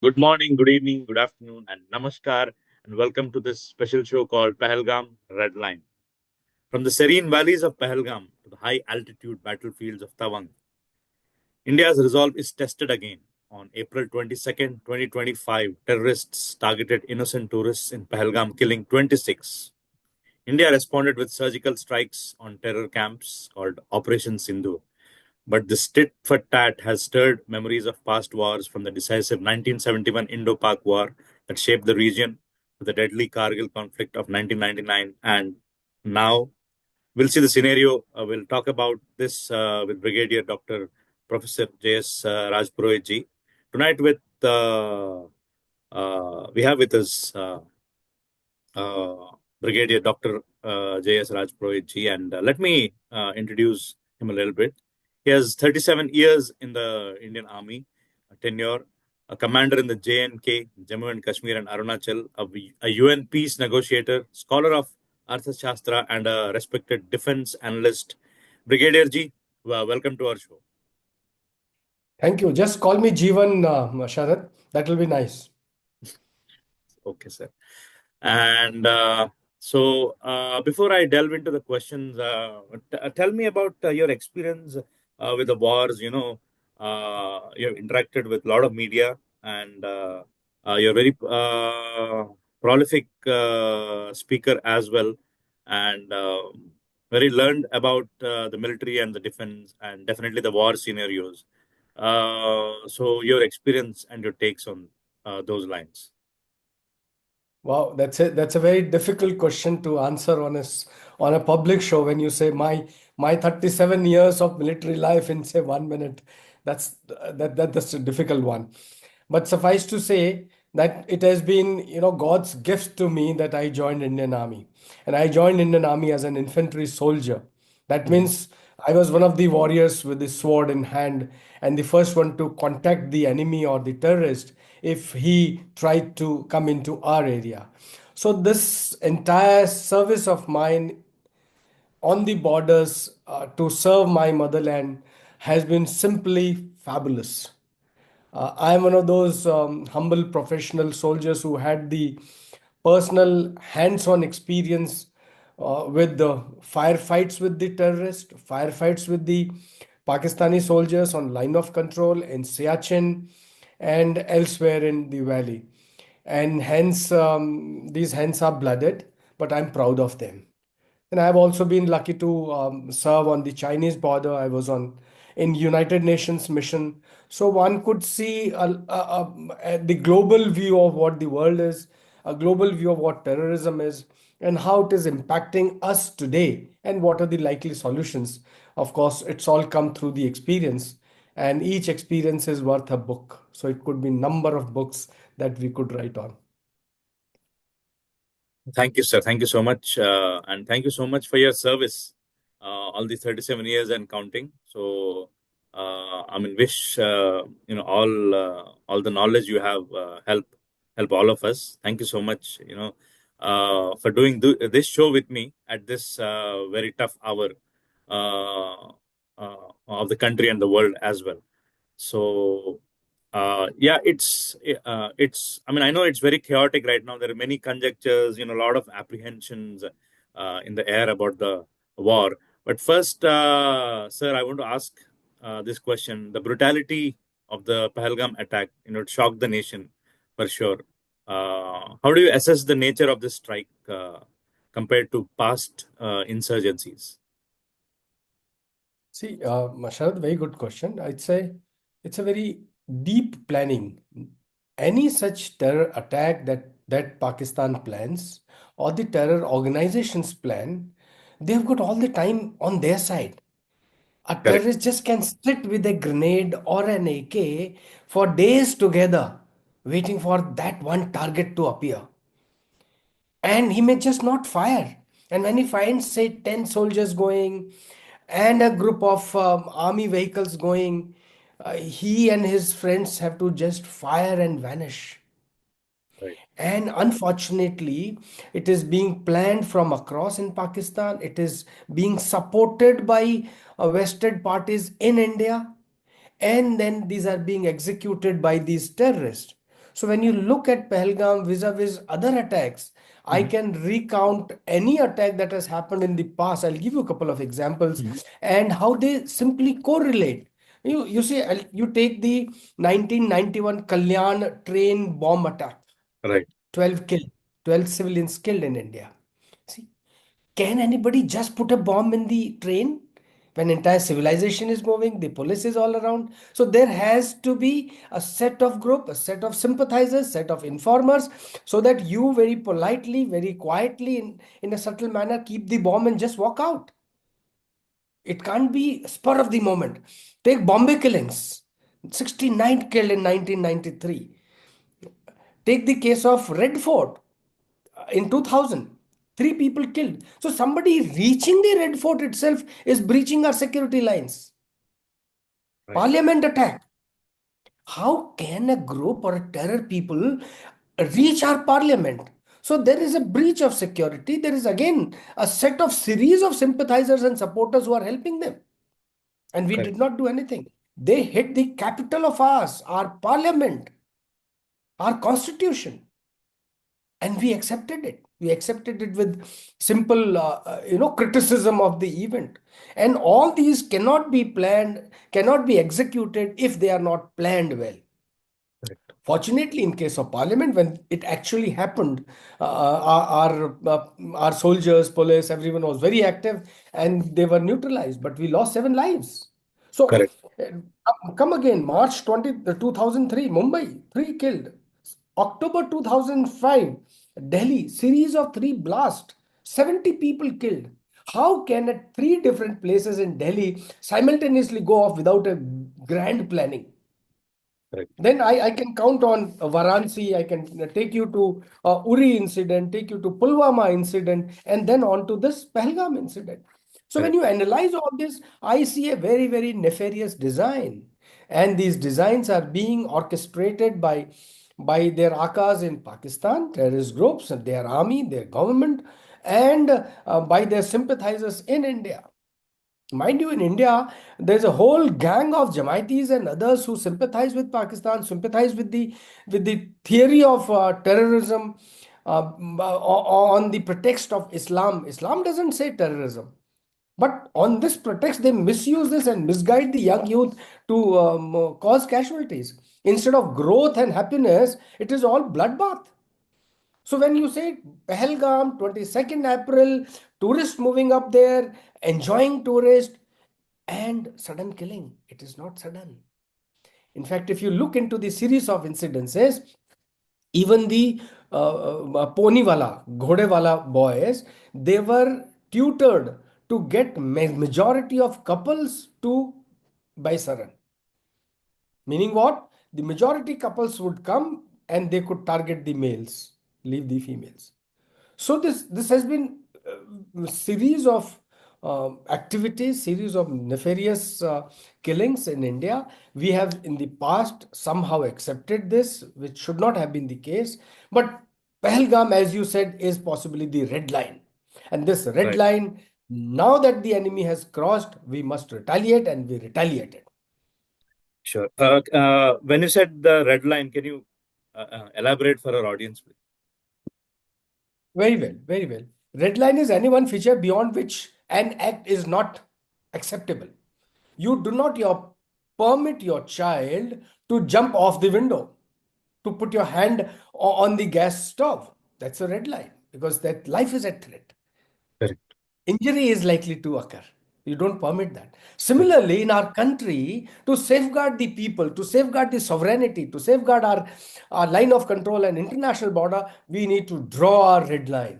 Good morning, good evening, good afternoon, and namaskar, and welcome to this special show called Pahalgam Red Line. From the serene valleys of Pahalgam to the high altitude battlefields of Tawang, India's resolve is tested again. On April 22nd, 2025, terrorists targeted innocent tourists in Pahalgam, killing 26. India responded with surgical strikes on terror camps called Operation Sindhu. But this tit for tat has stirred memories of past wars, from the decisive 1971 Indo Pak War that shaped the region to the deadly Kargil conflict of 1999. And now we'll see the scenario. We'll talk about this with Brigadier Dr. Professor J.S. Rajpurohit ji. Tonight, we have with us uh, Brigadier Dr. J.S. Rajpurohit ji, and let me introduce him a little bit. He has 37 years in the Indian Army, a tenure, a commander in the JNK, Jammu and Kashmir and Arunachal, a UN peace negotiator, scholar of Arthashastra, and a respected defense analyst. Brigadier ji, welcome to our show. Thank you. Just call me Jeewan, Sharat. That will be nice. Okay, sir. And before I delve into the questions, tell me about your experience with the wars. You've interacted with a lot of media, and you're very prolific speaker as well, and very learned about the military and the defense, and definitely the war scenarios. So your experience and your takes on those lines. Wow, that's a very difficult question to answer on a public show when you say my 37 years of military life in say 1 minute. That's a difficult one. But suffice to say that it has been, God's gift to me that I joined Indian Army. And I joined Indian Army as an infantry soldier. That means I was one of the warriors with the sword in hand and the first one to contact the enemy or the terrorist if he tried to come into our area. So this entire service of mine on the borders to serve my motherland has been simply fabulous. I'm one of those humble professional soldiers who had the personal hands-on experience with the firefights with the terrorists, firefights with the Pakistani soldiers on line of control in Siachen and elsewhere in the valley. And hence, these hands are blooded, but I'm proud of them. And I've also been lucky to serve on the Chinese border. I was on in United Nations mission. So one could see the global view of what the world is, a global view of what terrorism is, and how it is impacting us today, and what are the likely solutions. Of course, it's all come through the experience, and each experience is worth a book. So it could be number of books that we could write on. Thank you, sir. Thank you so much. And thank you so much for your service, all these 37 years and counting. So, wish, all the knowledge you have help all of us. Thank you so much, for doing this show with me at this very tough hour of the country and the world as well. So, yeah, it's. I mean, I know it's very chaotic right now. There are many conjectures, a lot of apprehensions in the air about the war. But first, sir, I want to ask this question: the brutality of the Pahalgam attack, it shocked the nation for sure. How do you assess the nature of this strike compared to past insurgencies? See, Masharad, very good question. I'd say it's a very deep planning. Any such terror attack that Pakistan plans or the terror organizations plan, they've got all the time on their side. A Correct. terrorist just can sit with a grenade or an AK for days together, waiting for that one target to appear, and he may just not fire. And when he finds, say, 10 soldiers going and a group of army vehicles going, he and his friends have to just fire and vanish. Right. And unfortunately, it is being planned from across in Pakistan. It is being supported by vested parties in India. And then these are being executed by these terrorists. So when you look at Pahalgam vis-a-vis other attacks, I Mhm. can recount any attack that has happened in the past. I'll give you a couple of examples Mhm. and how they simply correlate. You see, you take the 1991 Kalyan train bomb attack, Right. 12 killed, 12 civilians killed in India. See, can anybody just put a bomb in the train when entire civilization is moving, the police is all around? So there has to be a set of group, a set of sympathizers, set of informers, so that you very politely, very quietly, in a subtle manner, keep the bomb and just walk out. It can't be spur of the moment. Take Bombay killings, 69 killed in 1993. Take the case of Red Fort in 2000, 3 people killed. So somebody reaching the Red Fort itself is breaching our security lines. Right. Parliament attack. How can a group or a terror people reach our parliament? So there is a breach of security. There is again a set of series of sympathizers and supporters who are helping them. And we Correct. did not do anything. They hit the capital of ours, our parliament, our constitution, and we accepted it with simple criticism of the event. And all these cannot be planned, cannot be executed if they are not planned well. Correct. Fortunately, in case of Parliament, when it actually happened, our soldiers, police, everyone was very active, and they were neutralized. But we lost 7 lives. So Correct. come again, March 2003, Mumbai, 3 killed. October 2005, Delhi, series of 3 blasts, 70 people killed. How can at 3 different places in Delhi simultaneously go off without a grand planning? Correct. Then I can count on Varanasi, I can take you to Uri incident, take you to Pulwama incident, and then on to this Pahalgam incident. So when Correct. you analyze all this, I see a very, very nefarious design. And these designs are being orchestrated by their akas in Pakistan, terrorist groups, and their army, their government, and by their sympathizers in India. Mind you, in India, there's a whole gang of Jamaitis and others who sympathize with Pakistan, sympathize with the theory of terrorism on the pretext of Islam. Islam doesn't say terrorism. But on this pretext, they misuse this and misguide the young youth to cause casualties. Instead of growth and happiness, it is all bloodbath. So when you say Pahalgam, 22nd April, tourists moving up there, enjoying tourists, and sudden killing, it is not sudden. In fact, if you look into the series of incidences, even the Poniwala, Ghodewala boys, they were tutored to get majority of couples to buy saran. Meaning what? The majority couples would come and they could target the males, leave the females. So this has been a series of activities, series of nefarious killings in India. We have in the past somehow accepted this, which should not have been the case. But Pahalgam, as you said, is possibly the red line. And this red Right. line, now that the enemy has crossed, we must retaliate, and we retaliated. Sure. When you said the red line, can you elaborate for our audience, please? Very well, very well. Red line is any one feature beyond which an act is not acceptable. You do not permit your child to jump off the window, to put your hand on the gas stove. That's a red line because that life is at threat. Correct. Injury is likely to occur. You don't permit that. Correct. Similarly, in our country, to safeguard the people, to safeguard the sovereignty, to safeguard our line of control and international border, we need to draw our red line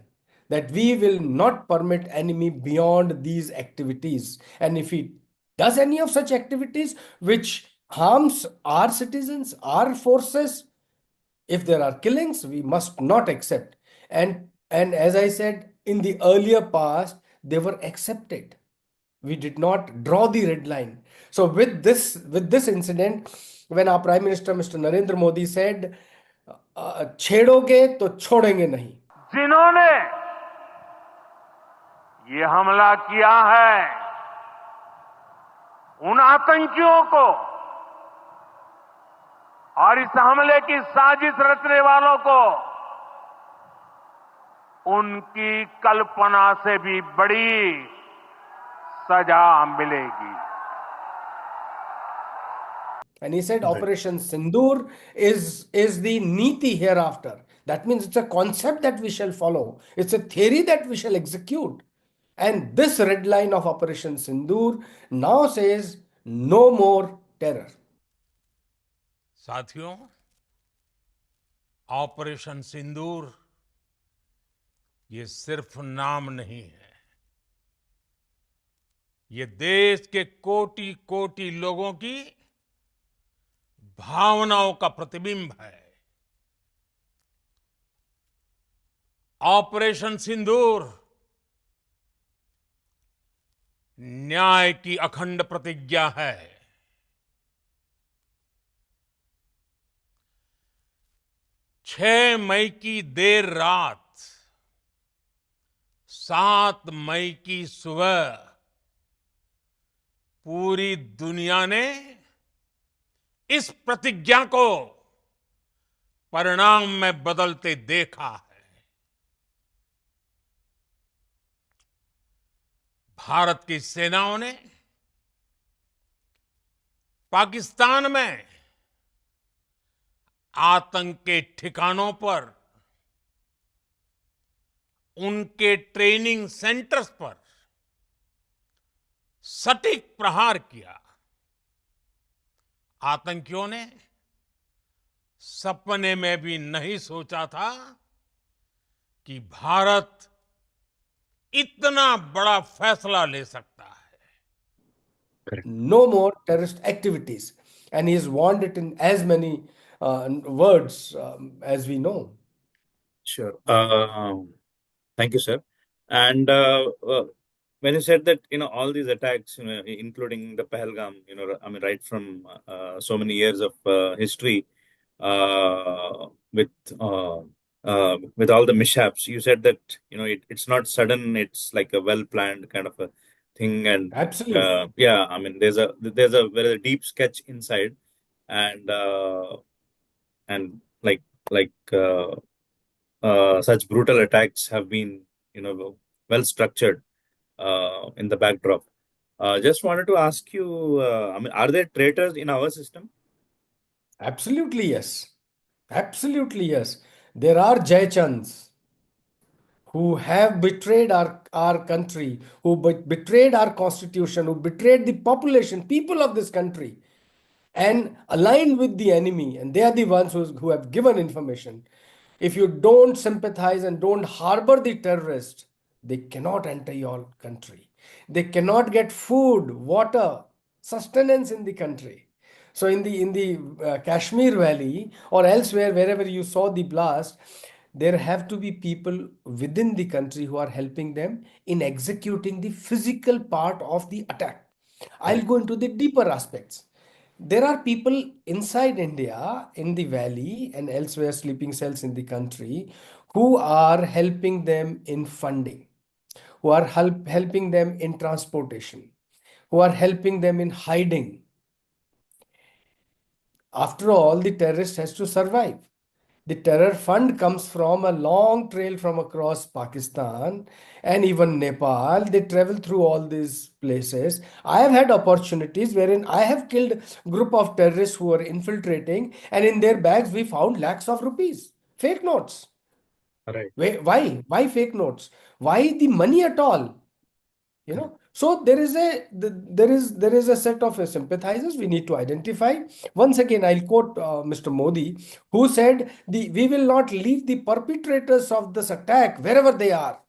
that we will not permit enemy beyond these activities. And if he does any of such activities which harms our citizens, our forces, if there are killings, we must not accept. And as I said, in the earlier past, they were accepted. We did not draw the red line. So with this incident, when our Prime Minister Mr. Narendra Modi said, छेड़ोगे तो छोड़ेंगे नहीं. जिन्होंने ये हमला किया है उन आतंकियों को और इस हमले की साजिश रचने वालों को उनकी कल्पना से भी बड़ी सजा मिलेगी. And he said Right. Operation Sindoor is the Niti hereafter. That means it's a concept that we shall follow. It's a theory that we shall execute. And this red line of Operation Sindoor now says no more terror. साथियों, operation सिंदूर ये सिर्फ नाम नहीं है, ये देश के कोटि कोटि लोगों की भावनाओं का प्रतिबिंब है. ऑपरेशन सिंदूर न्याय की अखंड प्रतिज्ञा है. 6 मई की देर रात, 7 मई की सुबह पूरी दुनिया ने इस प्रतिज्ञा को परिणाम में बदलते देखा है. भारत की सेनाओं ने पाकिस्तान में आतंक के ठिकानों पर, उनके ट्रेनिंग सेंटर्स पर सटीक प्रहार किया. आतंकियों ने सपने में भी नहीं सोचा था कि भारत इतना बड़ा फैसला ले सकता है. Correct. No more terrorist activities. And he has warned it in as many words as we know. Sure. Thank you, sir. And when you said that, all these attacks, including the Pahalgam, I mean, right from so many years of history, uh, with uh, with all the mishaps, you said that, it's not sudden, it's like a well-planned kind of a thing. And Absolutely. yeah, I mean, there's a very deep sketch inside, and like like such brutal attacks have been, well structured in the backdrop. Just wanted to ask you, I mean, are there traitors in our system? Absolutely, yes. Absolutely, yes. There are Jaychands who have betrayed our country, who betrayed our constitution, who betrayed the population, people of this country, and aligned with the enemy. And they are the ones who have given information. If you don't sympathize and don't harbor the terrorists, they cannot enter your country. They cannot get food, water, sustenance in the country. So in the Kashmir Valley or elsewhere, wherever you saw the blast, there have to be people within the country who are helping them in executing the physical part of the attack. I'll Right. go into the deeper aspects. There are people inside India, in the valley and elsewhere, sleeping cells in the country, who are helping them in funding, who are helping them in transportation, who are helping them in hiding. After all, the terrorist has to survive. The terror fund comes from a long trail from across Pakistan and even Nepal. They travel through all these places. I have had opportunities wherein I have killed group of terrorists who were infiltrating, and in their bags we found lakhs of rupees, fake notes. Right. Why fake notes? Why the money at all? So there is a set of sympathizers we need to identify. Once again, I'll quote Mr. Modi, who said we will not leave the perpetrators of this attack wherever they are.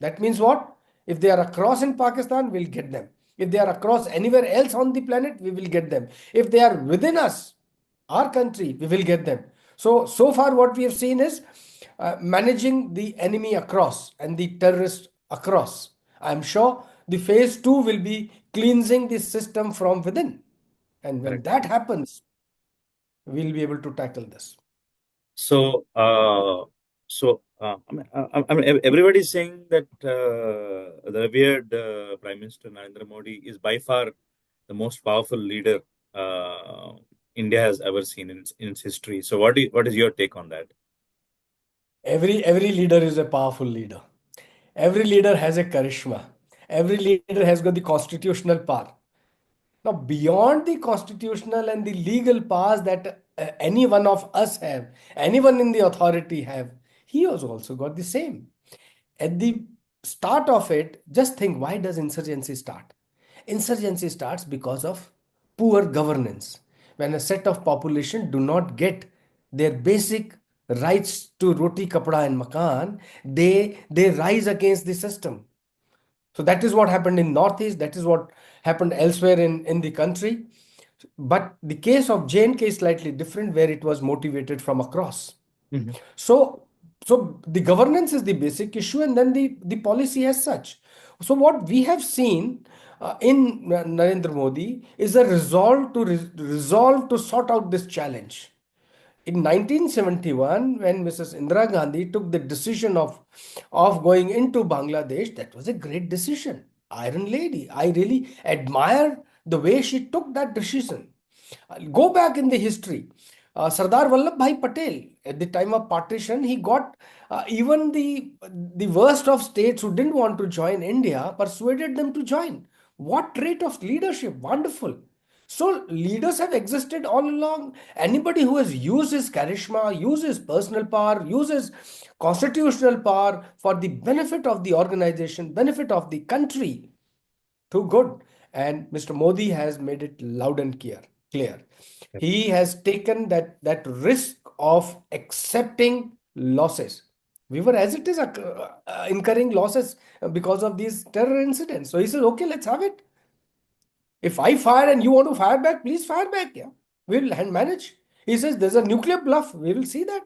That means what? If they are across in Pakistan, we'll get them. If they are across anywhere else on the planet, we will get them. If they are within us, our country, we will get them. So far what we have seen is managing the enemy across and the terrorists across. I'm sure the phase 2 will be cleansing the system from within. And when Correct. that happens, we'll be able to tackle this. So, I mean, everybody is saying that the revered Prime Minister Narendra Modi is by far the most powerful leader India has ever seen in its history. So what is your take on that? Every leader is a powerful leader. Every leader has a charisma. Every leader has got the constitutional power. Now, beyond the constitutional and the legal powers that any one of us have, anyone in the authority have, he has also got the same. At the start of it, just think, why does insurgency start? Insurgency starts because of poor governance. When a set of population do not get their basic rights to roti, kapda, and makan, they rise against the system. So that is what happened in Northeast. That is what happened elsewhere in the country. But the case of J&K is slightly different, where it was motivated from across. Mhm. So, so the governance is the basic issue, and then the policy as such. So what we have seen in Narendra Modi is a resolve to sort out this challenge. In 1971, when Mrs. Indira Gandhi took the decision of going into Bangladesh, that was a great decision. Iron Lady. I really admire the way she took that decision. Go back in the history. Sardar Vallabhbhai Patel, at the time of partition, he got even the worst of states who didn't want to join India, persuaded them to join. What trait of leadership! Wonderful. So leaders have existed all along. Anybody who has used his charisma, uses personal power, uses constitutional power for the benefit of the organization, benefit of the country, too good. And Mr. Modi has made it loud and clear. He has taken that risk of accepting losses. We were, as it is, incurring losses because of these terror incidents. So he says, okay, let's have it. If I fire and you want to fire back, please fire back. Yeah, we'll manage. He says there's a nuclear bluff. We will see that.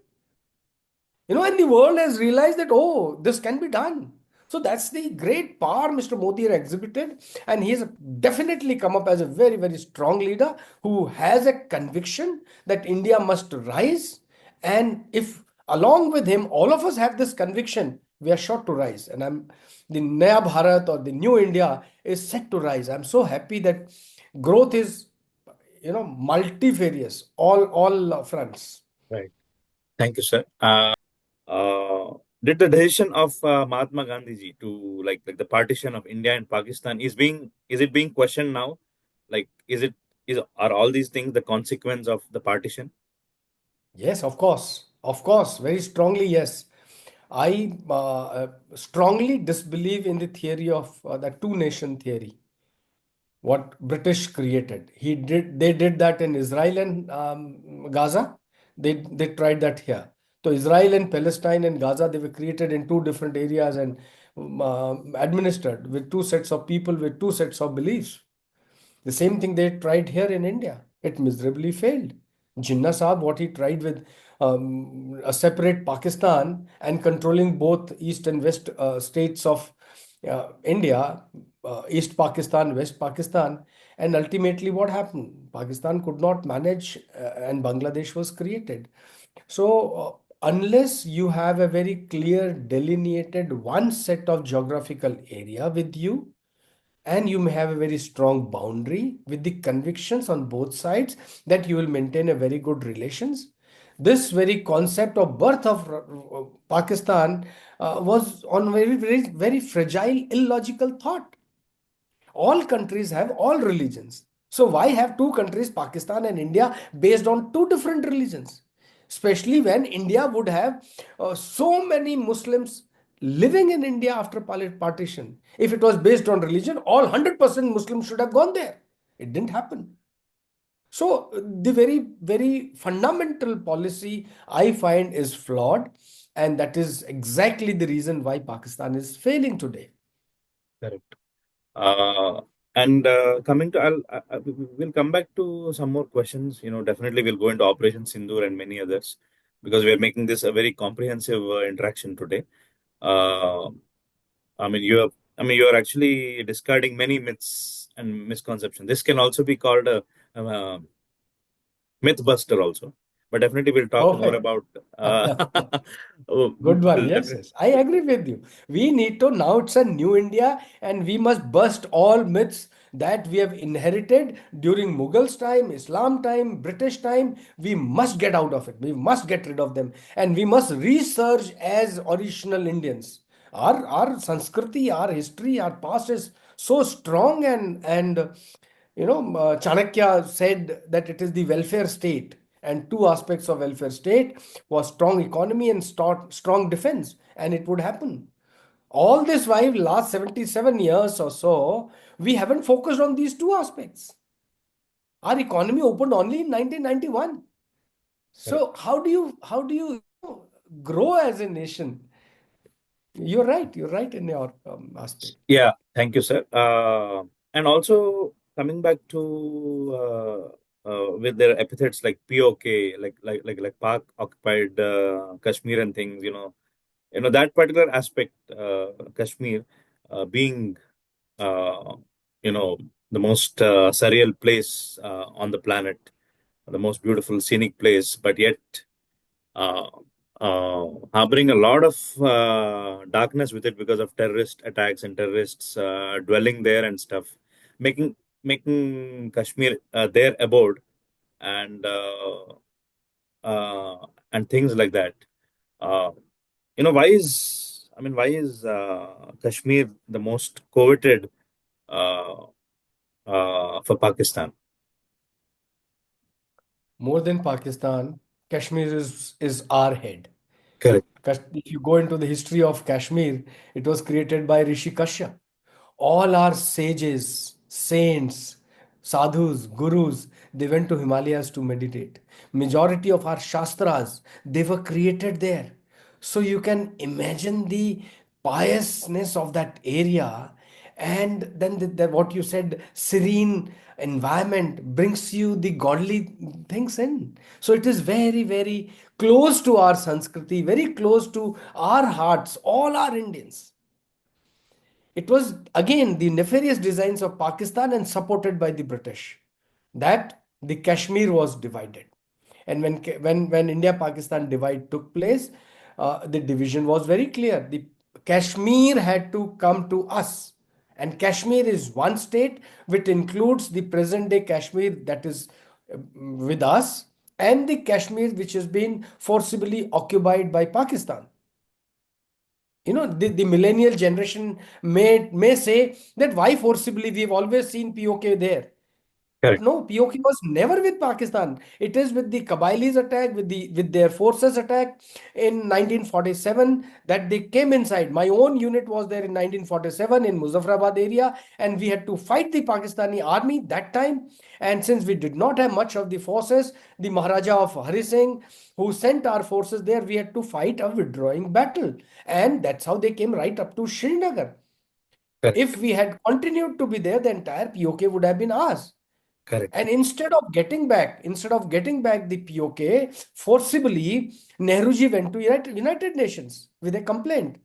And the world has realized that, oh, this can be done. So that's the great power Mr. Modi has exhibited. And he has definitely come up as a very, very strong leader who has a conviction that India must rise. And if along with him, all of us have this conviction, we are sure to rise. And the Naya Bharat or the new India is set to rise. I'm so happy that growth is, multifarious, all fronts. Right. Thank you, sir. Uh, did the decision of Mahatma Gandhi ji to like the partition of India and Pakistan is it being questioned now? Like, are all these things the consequence of the partition? Yes, of course. Of course. Very strongly, yes. I strongly disbelieve in the theory of the two nation theory, what British created. They did that in Israel and Gaza. They tried that here. So Israel and Palestine and Gaza, they were created in two different areas and administered with two sets of people with two sets of beliefs. The same thing they tried here in India. It miserably failed. Jinnah Saab, what he tried with a separate Pakistan and controlling both east and west states of India, East Pakistan, West Pakistan, and ultimately what happened? Pakistan could not manage and Bangladesh was created. So, unless you have a very clear delineated one set of geographical area with you, and you may have a very strong boundary with the convictions on both sides that you will maintain a very good relations. This very concept of birth of Pakistan was on very fragile, illogical thought. All countries have all religions. So why have two countries, Pakistan and India, based on two different religions? Especially when India would have so many Muslims living in India after partition. If it was based on religion, all 100% Muslims should have gone there. It didn't happen. So the very, very fundamental policy I find is flawed. And that is exactly the reason why Pakistan is failing today. Correct. And coming to, we'll come back to some more questions. Definitely we'll go into Operation Sindoor and many others because we are making this a very comprehensive interaction today. Uh, you are actually discarding many myths and misconceptions. This can also be called a Mythbuster also. but definitely we'll talk more Perfect. about. Oh, Good one. we'll Yes, definitely. yes. I agree with you. We need to, now it's a new India, and we must bust all myths that we have inherited during Mughals time, Islam time, British time. We must get out of it. We must get rid of them. And we must resurge as original Indians. Our Sanskriti, our history, our past is so strong, and Chanakya said that it is the welfare state, and two aspects of welfare state was strong economy and strong defense, and it would happen. All this while, last 77 years or so, we haven't focused on these two aspects. Our economy opened only in 1991. Correct. So how do you grow as a nation? You're right. You're right in your aspect. Yeah, thank you, sir. And also coming back to with their epithets like POK, like Pak occupied Kashmir and things, that particular aspect, Kashmir being, uh, you know, the most surreal place on the planet, the most beautiful scenic place, but yet uh, harboring a lot of darkness with it because of terrorist attacks and terrorists dwelling there and stuff, making Kashmir their abode, and things like that. Uh, why is Kashmir the most coveted uh, for Pakistan? More than Pakistan, Kashmir is our head. Correct. If you go into the history of Kashmir, it was created by Rishi Kashyap. All our sages, saints, sadhus, gurus, they went to Himalayas to meditate. Majority of our shastras, they were created there. So you can imagine the piousness of that area, and then what you said, serene environment brings you the godly things in. So it is very, very close to our Sanskriti, very close to our hearts, all our Indians. It was again the nefarious designs of Pakistan and supported by the British that the Kashmir was divided. And when India-Pakistan divide took place, the division was very clear. The Kashmir had to come to us, and Kashmir is one state which includes the present-day Kashmir that is with us, and the Kashmir which has been forcibly occupied by Pakistan. The millennial generation may say that why forcibly, we've always seen POK there. But Correct. no, POK was never with Pakistan. It is with the Kabilis attack, with their forces attack in 1947 that they came inside. My own unit was there in 1947 in Muzaffarabad area, and we had to fight the Pakistani army that time. And since we did not have much of the forces, the Maharaja of Hari Singh, who sent our forces there, we had to fight a withdrawing battle. And that's how they came right up to Srinagar. If Correct. we had continued to be there, the entire POK would have been ours. Correct. And instead of getting back the POK forcibly, Nehruji went to United Nations with a complaint.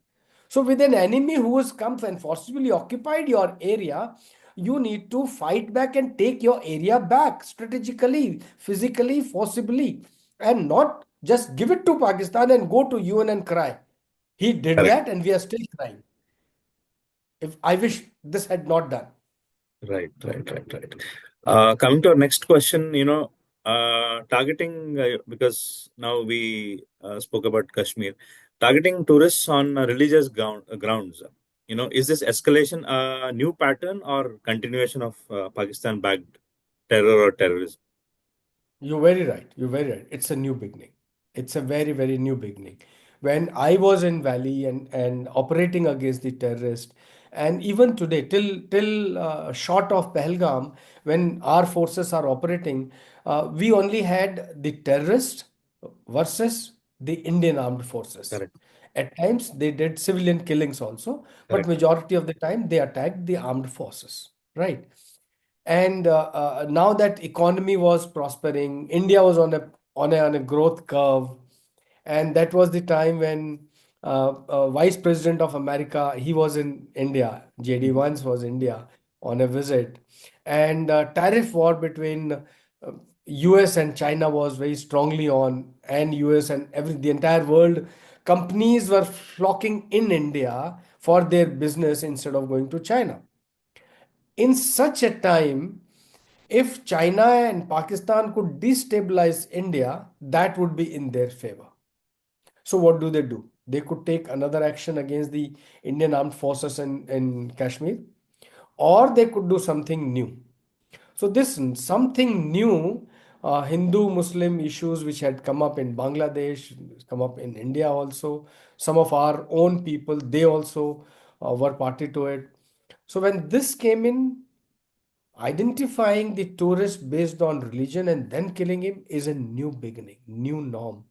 So with an enemy who has come and forcibly occupied your area, you need to fight back and take your area back strategically, physically, forcibly, and not just give it to Pakistan and go to UN and cry. He did Correct. that, and we are still crying. If I wish this had not done. Right, right, right, right. Coming to our next question, targeting, because now we spoke about Kashmir, targeting tourists on religious grounds. Is this escalation a new pattern or continuation of Pakistan-backed terror or terrorism? You're very right. You're very right. It's a new beginning. It's a very, very new beginning. When I was in Valley and operating against the terrorist, and even today, till short of Pahalgam, when our forces are operating, we only had the terrorist versus the Indian armed forces. Correct, At times, they did civilian killings also, but correct, majority of the time, they attacked the armed forces. Right. And now that economy was prospering, India was on a growth curve, and that was the time when Vice President of America, he was in India. JD Vance was India on a visit, and tariff war between US and China was very strongly on, and US and the entire world, companies were flocking in India for their business instead of going to China. In such a time, if China and Pakistan could destabilize India, that would be in their favor. So what do? They could take another action against the Indian armed forces in Kashmir, or they could do something new. So this something new, Hindu-Muslim issues which had come up in Bangladesh, come up in India also. Some of our own people, they also were party to it. So when this came in, identifying the tourist based on religion and then killing him is a new beginning, new norm,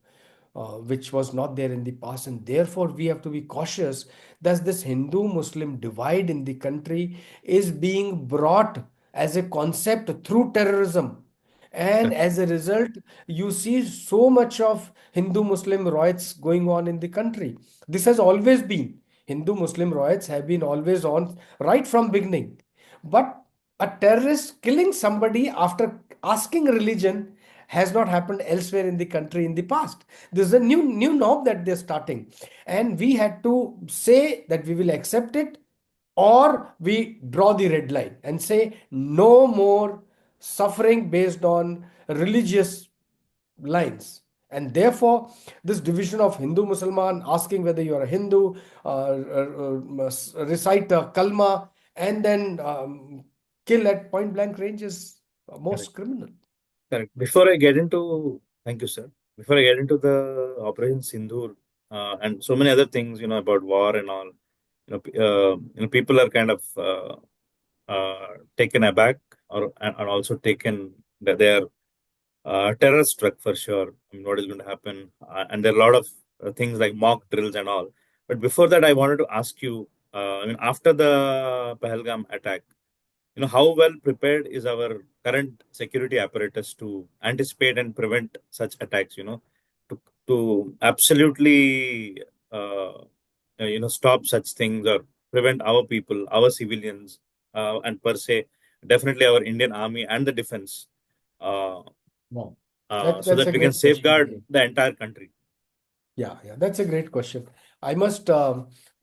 which was not there in the past. And therefore, we have to be cautious that this Hindu Muslim divide in the country is being brought as a concept through terrorism. And Correct. as a result, you see so much of Hindu Muslim riots going on in the country. This has always been. Hindu Muslim riots have been always on right from beginning. But a terrorist killing somebody after asking religion has not happened elsewhere in the country in the past. This is a new norm that they're starting, and we had to say that we will accept it, or we draw the red line and say no more suffering based on religious lines. And therefore, this division of Hindu Musliman, asking whether you are a Hindu, recite a kalma, and then kill at point blank range is Correct. most criminal. Correct. Thank you, sir. Before I get into the Operation Sindoor and so many other things, about war and all, people are kind of taken aback and also taken that they are terror struck for sure. I mean, what is going to happen? And there are a lot of things like mock drills and all. But before that, I wanted to ask you. I mean, after the Pahalgam attack, how well prepared is our current security apparatus to anticipate and prevent such attacks? To absolutely stop such things or prevent our people, our civilians, and per se, definitely our Indian army and the defense. Uh, Wow. so That's that a we can great question safeguard again. the entire country. Yeah, that's a great question. I must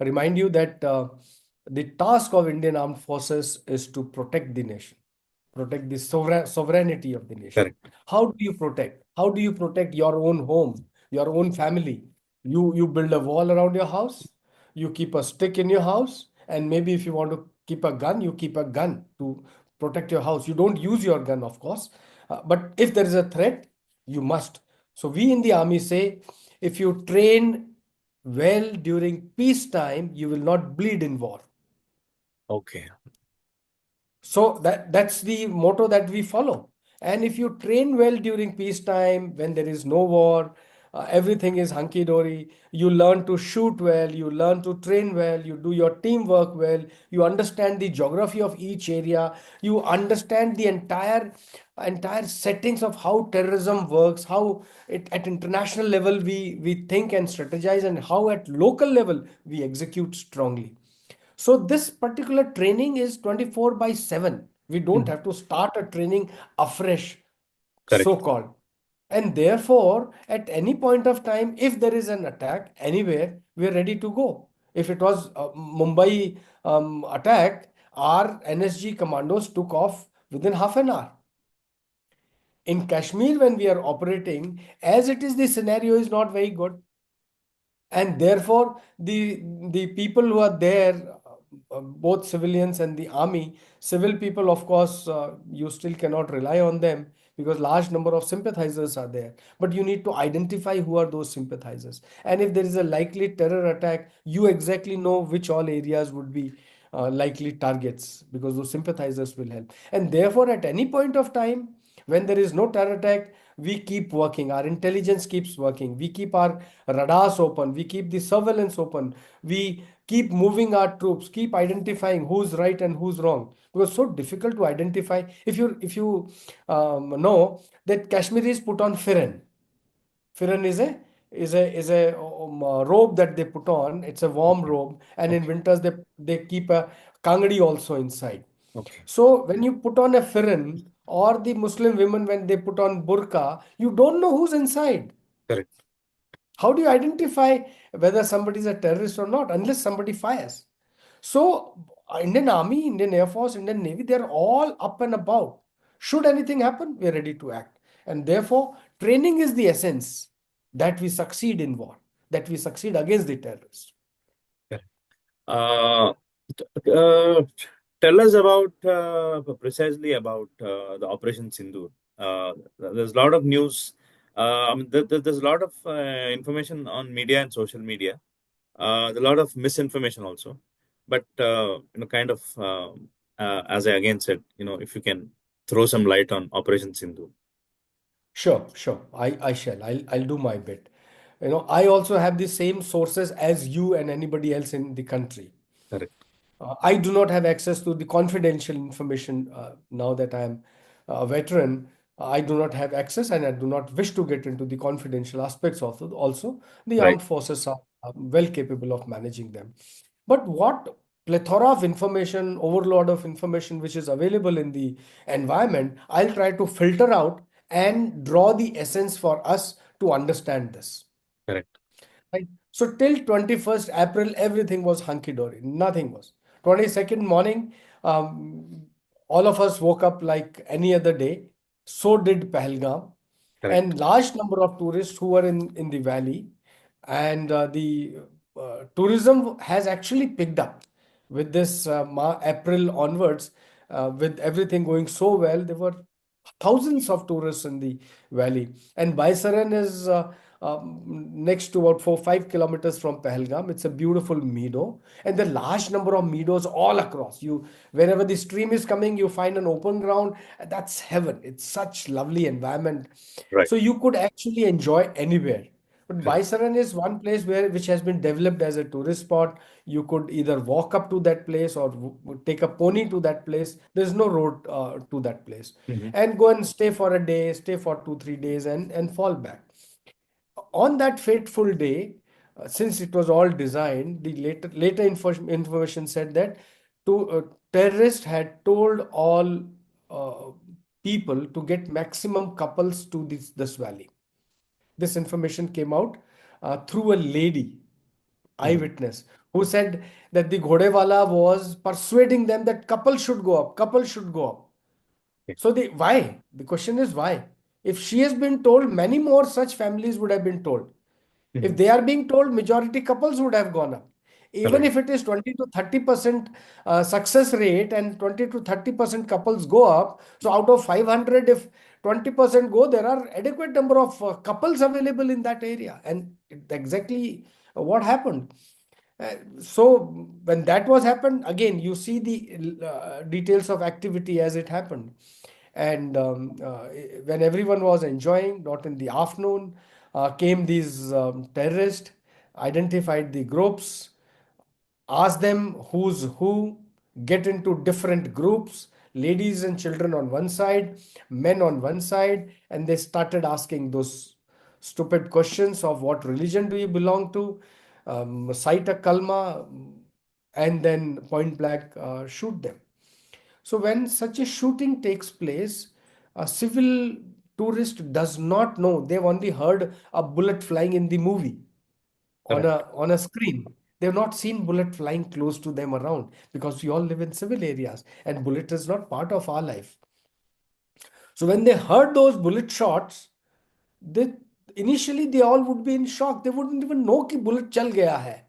remind you that the task of Indian Armed Forces is to protect the nation, protect the sovereignty of the nation. Correct. How do you protect? How do you protect your own home, your own family? You build a wall around your house, you keep a stick in your house, and maybe if you want to keep a gun, you keep a gun to protect your house. You don't use your gun, of course, but if there is a threat, you must. So we in the army say, if you train well during peacetime, you will not bleed in war. Okay. So that's the motto that we follow. And if you train well during peacetime, when there is no war, everything is hunky dory, you learn to shoot well, you learn to train well, you do your teamwork well, you understand the geography of each area, you understand the entire settings of how terrorism works, how it at international level we think and strategize, and how at local level we execute strongly. So this particular training is 24 by 7. We don't Mhm. have to start a training afresh, so Correct. called. And therefore, at any point of time, if there is an attack anywhere, we are ready to go. If it was a Mumbai attack, our NSG commandos took off within half an hour. In Kashmir, when we are operating, as it is, the scenario is not very good, and therefore the people who are there, both civilians and the army, civil people, of course, you still cannot rely on them because large number of sympathizers are there, but you need to identify who are those sympathizers, and if there is a likely terror attack, you exactly know which all areas would be likely targets, because those sympathizers will help. And therefore, at any point of time when there is no terror attack, we keep working, our intelligence keeps working, we keep our radars open, we keep the surveillance open, we keep moving our troops, keep identifying who's right and who's wrong, because it's so difficult to identify. If you know that Kashmiris put on firan is a robe that they put on. It's a warm Okay. robe, and in Okay. winters they keep a kangadi also inside. Okay. So when you put on a firan, or the Muslim women when they put on burqa, you don't know who's inside. Correct. How do you identify whether somebody is a terrorist or not unless somebody fires? So, Indian Army, Indian Air Force, Indian Navy, they're all up and about. Should anything happen, we're ready to act. And therefore, training is the essence that we succeed in war, that we succeed against the terrorists. Correct. Uh, uh, Tell us about precisely about the Operation Sindoor. There's a lot of news. I mean, there's a lot of information on media and social media. A lot of misinformation also. But kind of as I again said, if you can throw some light on Operation Sindoor. Sure, sure. I shall. I'll do my bit. I also have the same sources as you and anybody else in the country. Correct. I do not have access to the confidential information now that I am a veteran. I do not have access and I do not wish to get into the confidential aspects of it. Also, the Right. armed forces are well capable of managing them. But what plethora of information, overload of information which is available in the environment, I'll try to filter out and draw the essence for us to understand this. Correct. Right. So till 21st April, everything was hunky-dory. Nothing was. 22nd morning, um, all of us woke up like any other day. So did Pahalgam. Correct. And large number of tourists who were in the valley. And the tourism has actually picked up with this April onwards, with everything going so well. There were thousands of tourists in the valley. And Baisaran is next to about 4-5 kilometers from Pahalgam. It's a beautiful meadow, and the large number of meadows all across. Wherever the stream is coming, you find an open ground. That's heaven. It's such lovely environment. Right. So you could actually enjoy anywhere. But Correct. Baisaran is one place which has been developed as a tourist spot. You could either walk up to that place or take a pony to that place. There's no road to that place, Mhm. and go and stay for a day, stay for 2-3 days, and fall back. On that fateful day, since it was all designed, the later information said that terrorists had told all uh, people to get maximum couples to this valley. This information came out through a lady Mhm. eyewitness who said that the Ghodewala was persuading them that couples should go up, couples should go up. Okay. So the why? The question is why? If she has been told, many more such families would have been told. If Mhm. they are being told, majority couples would have gone up. Even Correct. if it is 20 to 30% success rate and 20 to 30% couples go up, so out of 500, if 20% go, there are adequate number of couples available in that area. And exactly what happened. So when that was happened, again, you see the details of activity as it happened. And when everyone was enjoying, not in the afternoon, came these terrorists, identified the groups, ask them who's who, get into different groups, ladies and children on one side, men on one side, and they started asking those stupid questions of what religion do you belong to, cite a kalma, and then point blank shoot them. So when such a shooting takes place, a civil tourist does not know. They've only heard a bullet flying in the movie on Correct. a screen. They've not seen bullet flying close to them around because we all live in civil areas and bullet is not part of our life. So when they heard those bullet shots, they initially they all would be in shock. They wouldn't even know कि bullet चल गया है.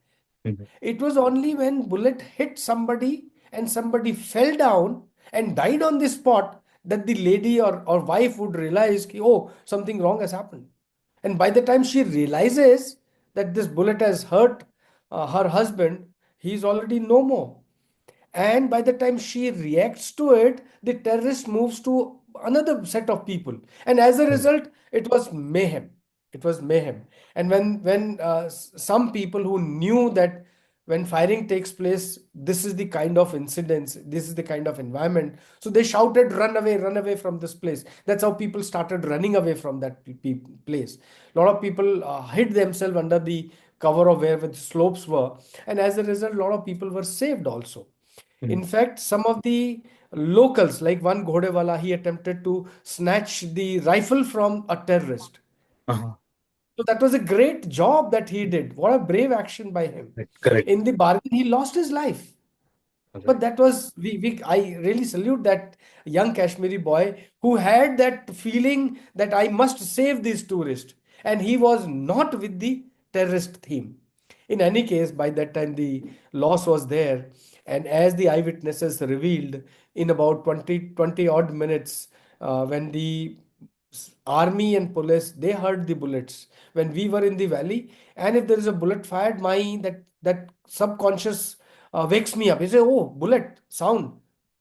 Mhm. It was only when bullet hit somebody and somebody fell down and died on the spot that the lady or wife would realize, ki, oh, something wrong has happened. And by the time she realizes that this bullet has hurt her husband, he's already no more. And by the time she reacts to it, the terrorist moves to another set of people. And as a Mhm. result, it was mayhem. It was mayhem. And when some people who knew that when firing takes place, this is the kind of incidents, this is the kind of environment. So they shouted, run away from this place. That's how people started running away from that place. A lot of people hid themselves under the cover of where the slopes were. And as a result, a lot of people were saved also. In fact, some of the locals, like one Ghodewala, he attempted to snatch the rifle from a terrorist. Uh-huh. So that was a great job that he did. What a brave action by him. Right. Correct. In the bargain, he lost his life. But Right. that was we I really salute that young Kashmiri boy who had that feeling that I must save these tourists, and he was not with the terrorist theme. In any case, by that time the loss was there, and as the eyewitnesses revealed, in about 20 odd minutes, when the army and police they heard the bullets when we were in the valley, and if there is a bullet fired, my that subconscious wakes me up. You say, "Oh, bullet sound,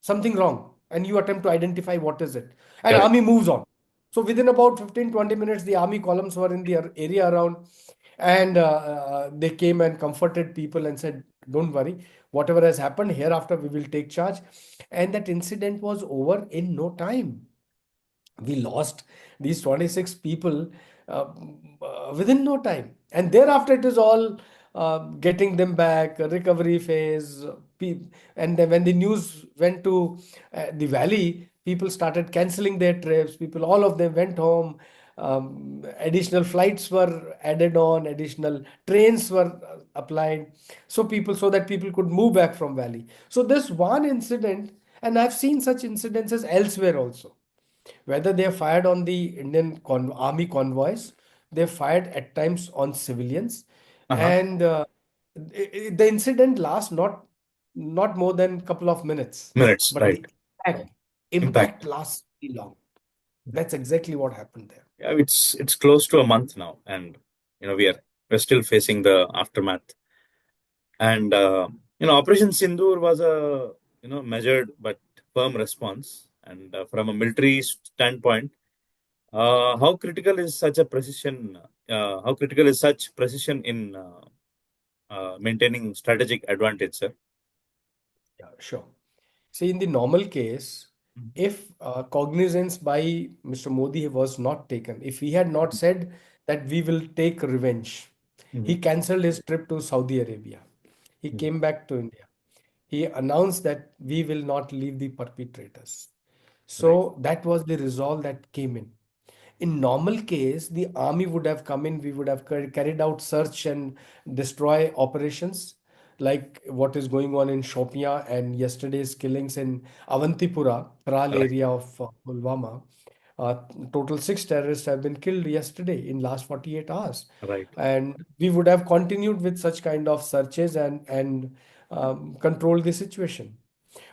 something wrong," and you attempt to identify what is it. And Correct. army moves on. So within about 15-20 minutes, the army columns were in the area around, and they came and comforted people and said, "Don't worry, whatever has happened hereafter, we will take charge." And that incident was over in no time. We lost these 26 people uh, within no time, and thereafter it is all getting them back, a recovery phase. And then when the news went to the valley, people started canceling their trips. People, all of them went home. Additional flights were added on, additional trains were applied, so that people could move back from valley. So this one incident, and I've seen such incidences elsewhere also, whether they are fired on the Indian army convoys, they fired at times on civilians, Uh-huh. and the incident lasts not more than a couple of minutes, Minutes. but the Right. impact, Impact. impact lasts very long. That's exactly what happened there. Yeah, it's close to a month now, and we're still facing the aftermath. And Operation Sindoor was a measured but firm response. And from a military standpoint, how critical is such a precision? How critical is such precision in maintaining strategic advantage, sir? Yeah, sure. See, in the normal case, Mhm. if cognizance by Mr. Modi was not taken, if he had not said that we will take revenge, he Mhm. cancelled his trip to Saudi Arabia. He Mhm. came back to India. He announced that we will not leave the perpetrators. Right. So that was the resolve that came in. In normal case, the army would have come in, we would have carried out search and destroy operations like what is going on in Shopia and yesterday's killings in Avantipura, Tral Right. area of Pulwama. Uh, Total 6 terrorists have been killed yesterday in last 48 hours. Right. And we would have continued with such kind of searches and control the situation.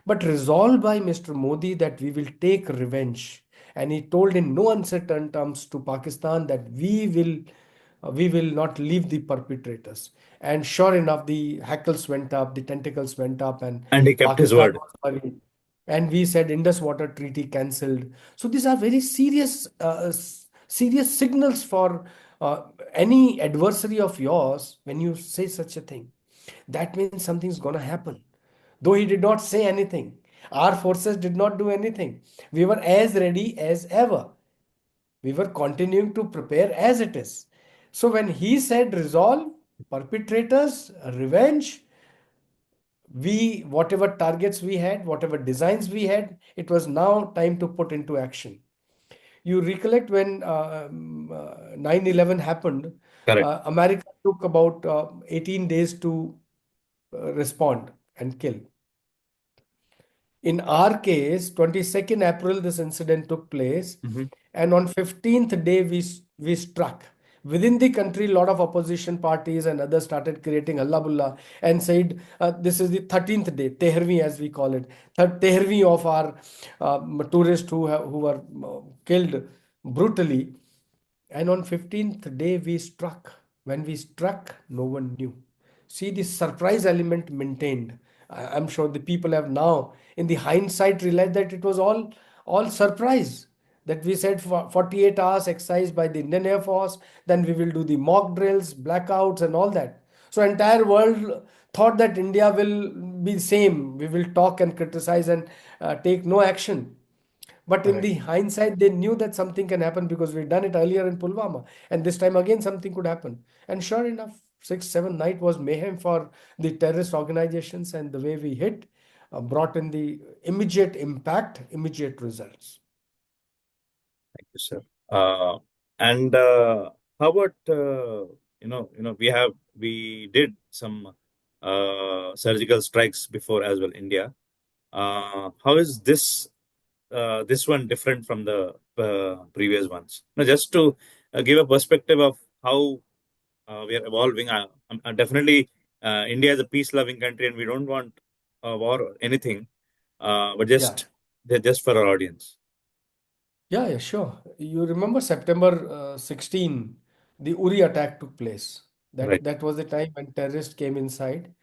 But resolved by Mr. Modi that we will take revenge. And he told in no uncertain terms to Pakistan that we will not leave the perpetrators. And sure enough, the hackles went up, the tentacles went up, and And he kept his Pakistan word. was worried. And we said Indus Water Treaty cancelled. So these are very serious signals for any adversary of yours when you say such a thing. That means something's going to happen. Though he did not say anything, our forces did not do anything. We were as ready as ever. We were continuing to prepare as it is. So when he said resolve, perpetrators, revenge, we, whatever targets we had, whatever designs we had, it was now time to put into action. You recollect when 9/11 happened, Correct. America took about 18 days to respond and kill. In our case, 22nd April, this incident took place, Hmm. and on 15th day, we struck. Within the country, a lot of opposition parties and others started creating Allabulla and said, this is the 13th day, Tehrvi as we call it, Tehrvi of our tourists who were killed brutally. And on 15th day, we struck. When we struck, no one knew. See, the surprise element maintained. I'm sure the people have now, in the hindsight, realized that it was all surprise. That we said for 48 hours exercise by the Indian Air Force, then we will do the mock drills, blackouts, and all that. So entire world thought that India will be same. We will talk and criticize and take no action. But in Correct. the hindsight, they knew that something can happen because we'd done it earlier in Pulwama. And this time again, something could happen. And sure enough, 6, 7 night was mayhem for the terrorist organizations and the way we hit. brought in the immediate impact, immediate results. Thank you, sir. And how about we did some surgical strikes before as well, India. How is this one different from the previous ones? Now, just to give a perspective of how we are evolving. Definitely, India is a peace-loving country, and we don't want war or anything. But Yeah. just for our audience, Yeah, sure. You remember September 16, the Uri attack took place. right? That was the time when terrorists came inside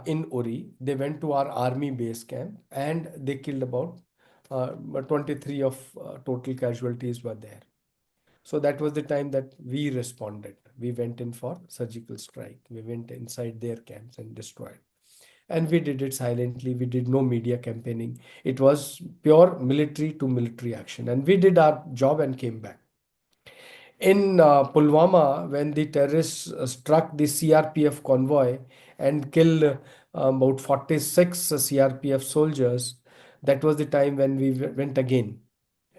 in Uri. They went to our army base camp and they killed about 23 of total casualties were there. So that was the time that we responded. We went in for surgical strike. We went inside their camps and destroyed. And we did it silently. We did no media campaigning. It was pure military to military action. And we did our job and came back. In Pulwama, when the terrorists struck the CRPF convoy and killed about 46 CRPF soldiers, that was the time when we went again.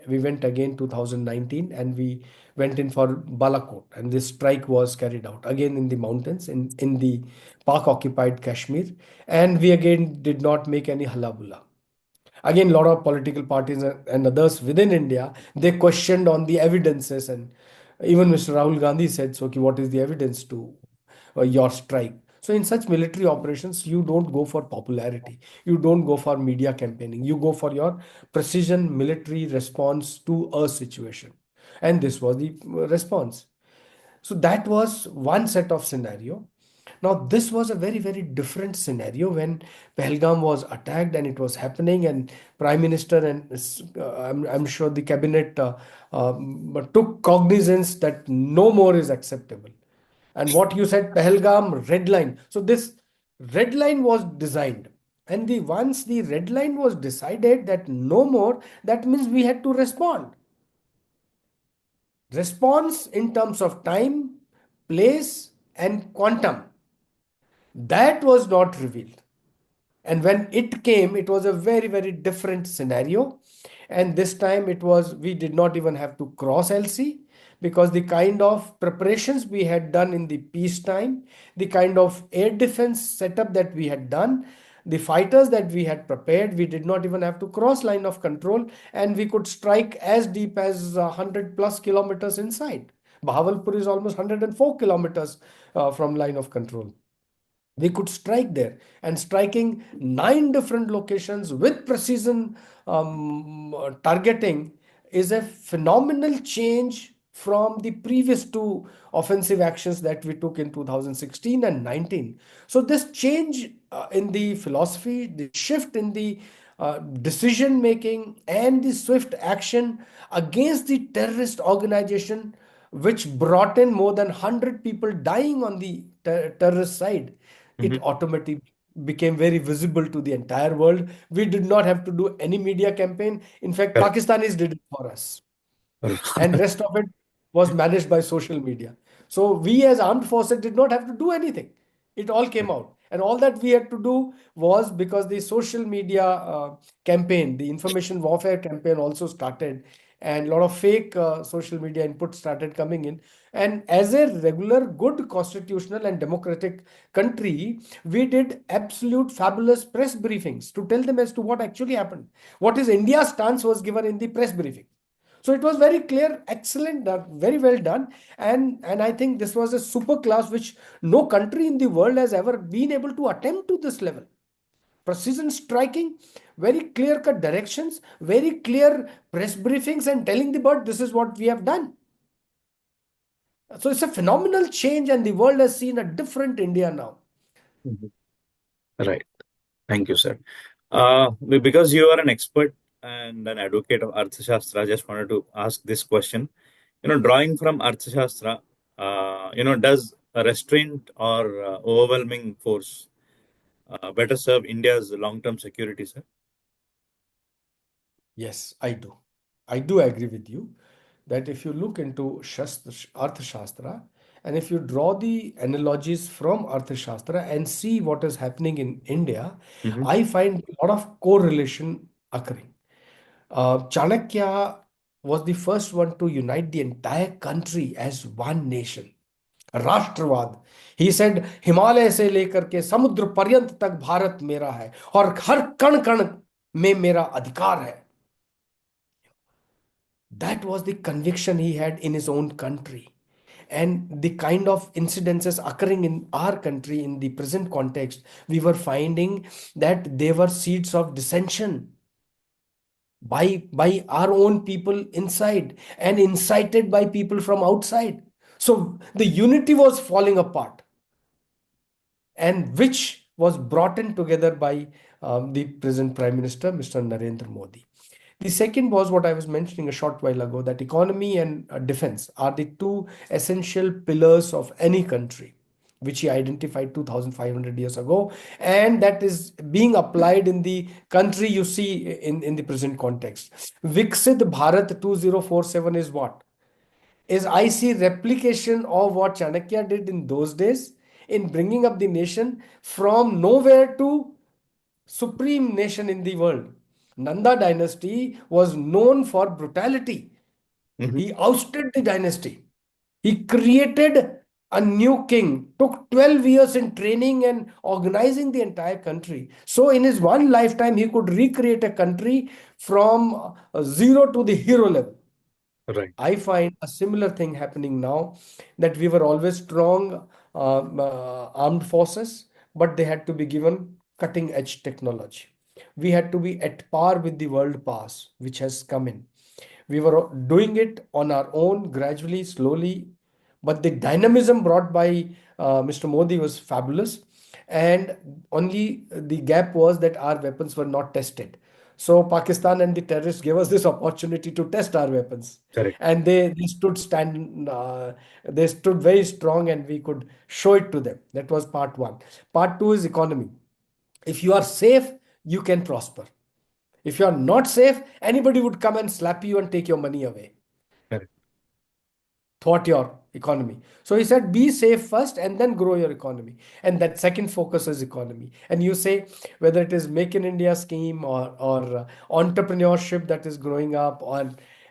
We went again 2019 and we went in for Balakot, and this strike was carried out again in the mountains in the Pak occupied Kashmir, and we again did not make any halabula. Again, a lot of political parties and others within India, they questioned on the evidences, and even Mr. Rahul Gandhi said, so what is the evidence to your strike? So in such military operations, you don't go for popularity. You don't go for media campaigning. You go for your precision military response to a situation. And this was the response. So that was one set of scenario. Now this was a very, very different scenario when Pahalgam was attacked and it was happening, and Prime Minister and I'm sure the cabinet took cognizance that no more is acceptable. And what you said, Pahalgam red line. So this red line was designed, and the once the red line was decided that no more, that means we had to respond. Response in terms of time, place, and quantum. That was not revealed. And when it came, it was a very, very different scenario. And this time it was, we did not even have to cross LC, because the kind of preparations we had done in the peacetime, the kind of air defense setup that we had done, the fighters that we had prepared, we did not even have to cross line of control, and we could strike as deep as 100 plus kilometers inside. Bahawalpur is almost 104 kilometers from line of control. We could strike there, and striking 9 different locations with precision targeting is a phenomenal change from the previous two offensive actions that we took in 2016 and 19. So this change in the philosophy, the shift in the decision making, and the swift action against the terrorist organization, which brought in more than 100 people dying on the terrorist side, it Mhm. automatically became very visible to the entire world. We did not have to do any media campaign. In fact, Correct. Pakistanis did it for us, and rest of it was managed by social media. So we as armed forces did not have to do anything. It all came out, and all that we had to do was, because the social media campaign, the information warfare campaign also started, and a lot of fake social media input started coming in. And as a regular good constitutional and democratic country, we did absolute fabulous press briefings to tell them as to what actually happened. What is India's stance was given in the press briefing. So it was very clear, excellent, very well done. And I think this was a super class which no country in the world has ever been able to attempt to this level. Precision striking, very clear cut directions, very clear press briefings, and telling the bird, this is what we have done. So it's a phenomenal change, and the world has seen a different India now. Mhm. Right. Thank you, sir. Because you are an expert and an advocate of Arthashastra, I just wanted to ask this question. Drawing from Arthashastra, does a restraint or overwhelming force better serve India's long-term security, sir? Yes, I do. I do agree with you that if you look into Arthashastra And if you draw the analogies from Arthashastra and see what is happening in India, Mhm. I find a lot of correlation occurring. Chanakya was the first one to unite the entire country as one nation. राष्ट्रवाद. He said Himalaya से लेकर के समुद्र पर्यंत तक भारत मेरा है और हर कण कण में मेरा अधिकार है. That was the conviction he had in his own country. And the kind of incidences occurring in our country in the present context, we were finding that they were seeds of dissension by our own people inside and incited by people from outside. So the unity was falling apart, and which was brought in together by the present Prime Minister, Mr. Narendra Modi. The second was what I was mentioning a short while ago, that economy and defense are the two essential pillars of any country, which he identified 2,500 years ago, and that is being applied in the country you see in the present context. Viksit Bharat 2047 is what? Is I see replication of what Chanakya did in those days in bringing up the nation from nowhere to supreme nation in the world. Nanda dynasty was known for brutality. Mhm. He ousted the dynasty. He created a new king, took 12 years in training and organizing the entire country. So, in his one lifetime, he could recreate a country from zero to the hero level. Right. I find a similar thing happening now, that we were always strong armed forces, but they had to be given cutting edge technology. We had to be at par with the world pass, which has come in. We were doing it on our own, gradually, slowly, but the dynamism brought by Mr. Modi was fabulous. And only the gap was that our weapons were not tested. So Pakistan and the terrorists gave us this opportunity to test our weapons, Correct. and they stood very strong, and we could show it to them. That was part one. Part two is economy. If you are safe, you can prosper. If you are not safe, anybody would come and slap you and take your money away. Correct. Thought your economy. So he said, be safe first and then grow your economy. And that second focus is economy. And you say whether it is Make in India scheme or entrepreneurship that is growing up,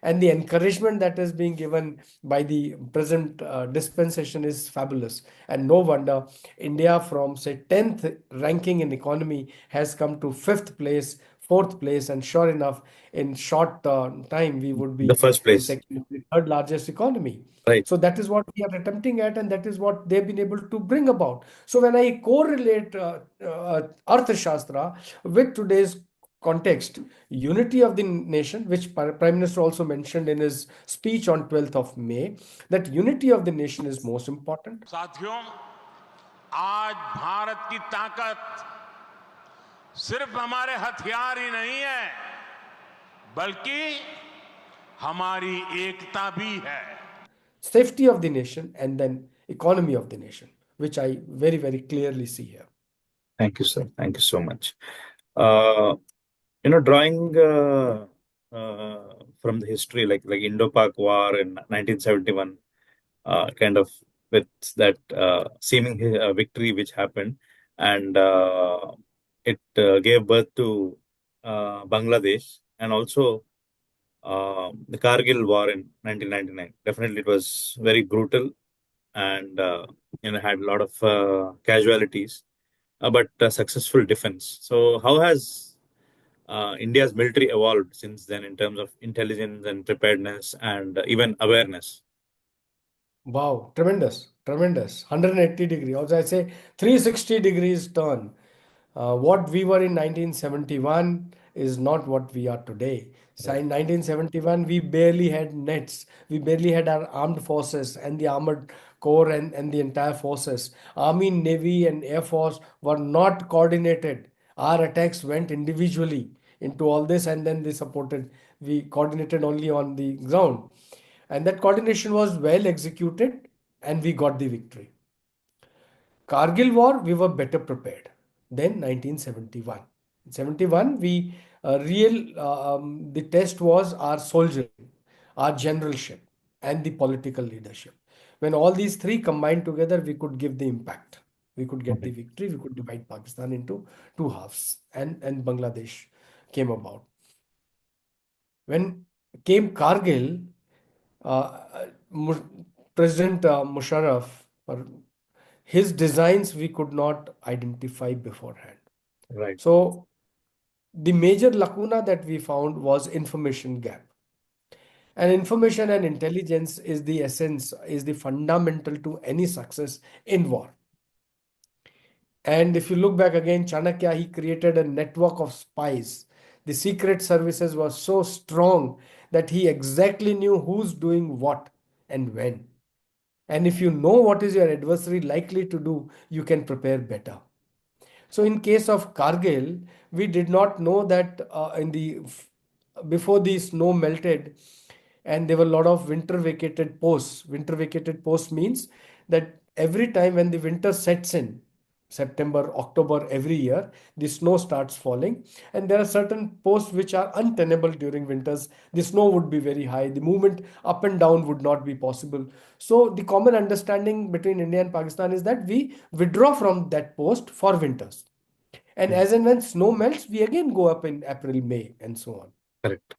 and the encouragement that is being given by the present dispensation is fabulous. And no wonder India from say 10th ranking in economy has come to 5th place, 4th place, and sure enough, in short time we would The be first the place. second, the third largest economy. Right. So that is what we are attempting at, and that is what they've been able to bring about. So when I correlate Arthashastra with today's context, unity of the nation, which Prime Minister also mentioned in his speech on 12th of May, that unity of the nation is most important. साथियों, आज भारत की ताकत सिर्फ हमारे हथियार ही नहीं है, बल्कि हमारी एकता भी है. Safety of the nation and then economy of the nation, which I very, very clearly see here. Thank you, sir. Thank you so much. Drawing from the history, like Indo-Pak War in 1971, kind of with that seeming victory which happened, and it gave birth to Bangladesh, and also the Kargil War in 1999. Definitely, it was very brutal, and had a lot of casualties, but successful defense. So, how has India's military evolved since then in terms of intelligence and preparedness and even awareness? Wow, tremendous, tremendous. 180 degree. Also, I say 360 degrees turn. What we were in 1971 is not what we are today. So Right. in 1971, we barely had nets. We barely had our armed forces and the armored corps and the entire forces. Army, Navy, and Air Force were not coordinated. Our attacks went individually into all this, and then we coordinated only on the ground. And that coordination was well executed, and we got the victory. Kargil War, we were better prepared than 1971. In 71, the test was our soldiering, our generalship, and the political leadership. When all these three combined together, we could give the impact. We could get the Okay. victory. We could divide Pakistan into two halves, and Bangladesh came about. When came Kargil, President Musharraf, or his designs we could not identify beforehand. Right. So the major lacuna that we found was information gap. And information and intelligence is the essence, is the fundamental to any success in war. And if you look back again, Chanakya, he created a network of spies. The secret services was so strong that he exactly knew who's doing what and when. And if you know what is your adversary likely to do, you can prepare better. So in case of Kargil, we did not know that before the snow melted, and there were a lot of winter vacated posts. Winter vacated posts means that every time when the winter sets in, September, October, every year, the snow starts falling, and there are certain posts which are untenable during winters. The snow would be very high, the movement up and down would not be possible. So the common understanding between India and Pakistan is that we withdraw from that post for winters. And Mhm. as and when snow melts, we again go up in April, May, and so on. Correct.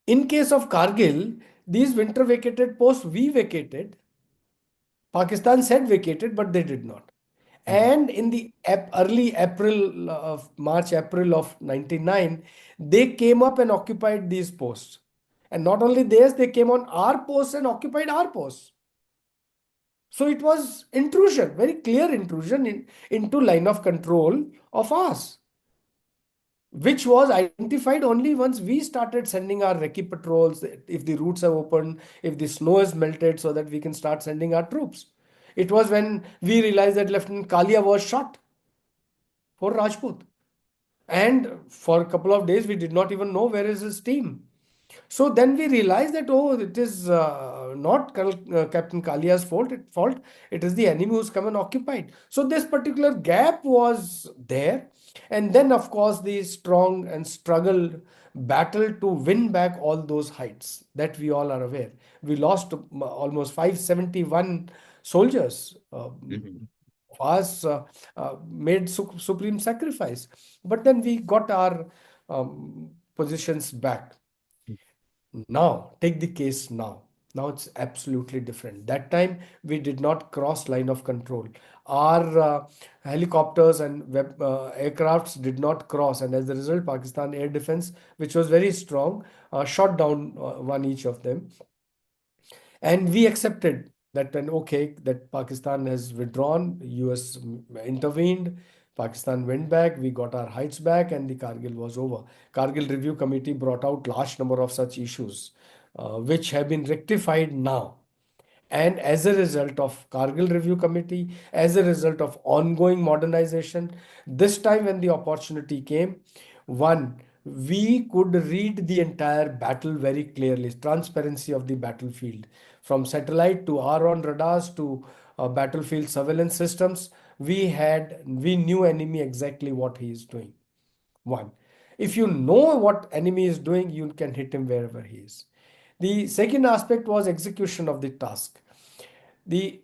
In case of Kargil, these winter vacated posts we vacated. Pakistan said vacated, but they did not. Mhm. And in the early April of March, April of 99, they came up and occupied these posts. And not only theirs, they came on our posts and occupied our posts. So it was intrusion, very clear intrusion into line of control of ours, which was identified only once we started sending our recce patrols, if the routes are open, if the snow is melted, so that we can start sending our troops. It was when we realized that Lieutenant Kalia was shot for Rajput. And for a couple of days, we did not even know where is his team. So then we realized that, oh, it is not Captain Kalia's fault. It is the enemy who's come and occupied. So this particular gap was there. And then, of course, the strong and struggled battle to win back all those heights that we all are aware. We lost almost 571 soldiers. Mhm. Was made supreme sacrifice. But then we got our positions back. Now, take the case now. Now it's absolutely different. That time we did not cross line of control. Our helicopters and aircrafts did not cross, and as a result, Pakistan air defense, which was very strong, shot down one each of them. And we accepted that, and okay, that Pakistan has withdrawn, US intervened, Pakistan went back, we got our heights back, and the Kargil was over. Kargil Review Committee brought out large number of such issues, which have been rectified now. And as a result of Kargil Review Committee, as a result of ongoing modernization, this time when the opportunity came, one, we could read the entire battle very clearly, transparency of the battlefield, from satellite to R-on radars to battlefield surveillance systems. We knew enemy exactly what he is doing. One, if you know what enemy is doing, you can hit him wherever he is. The second aspect was execution of the task. The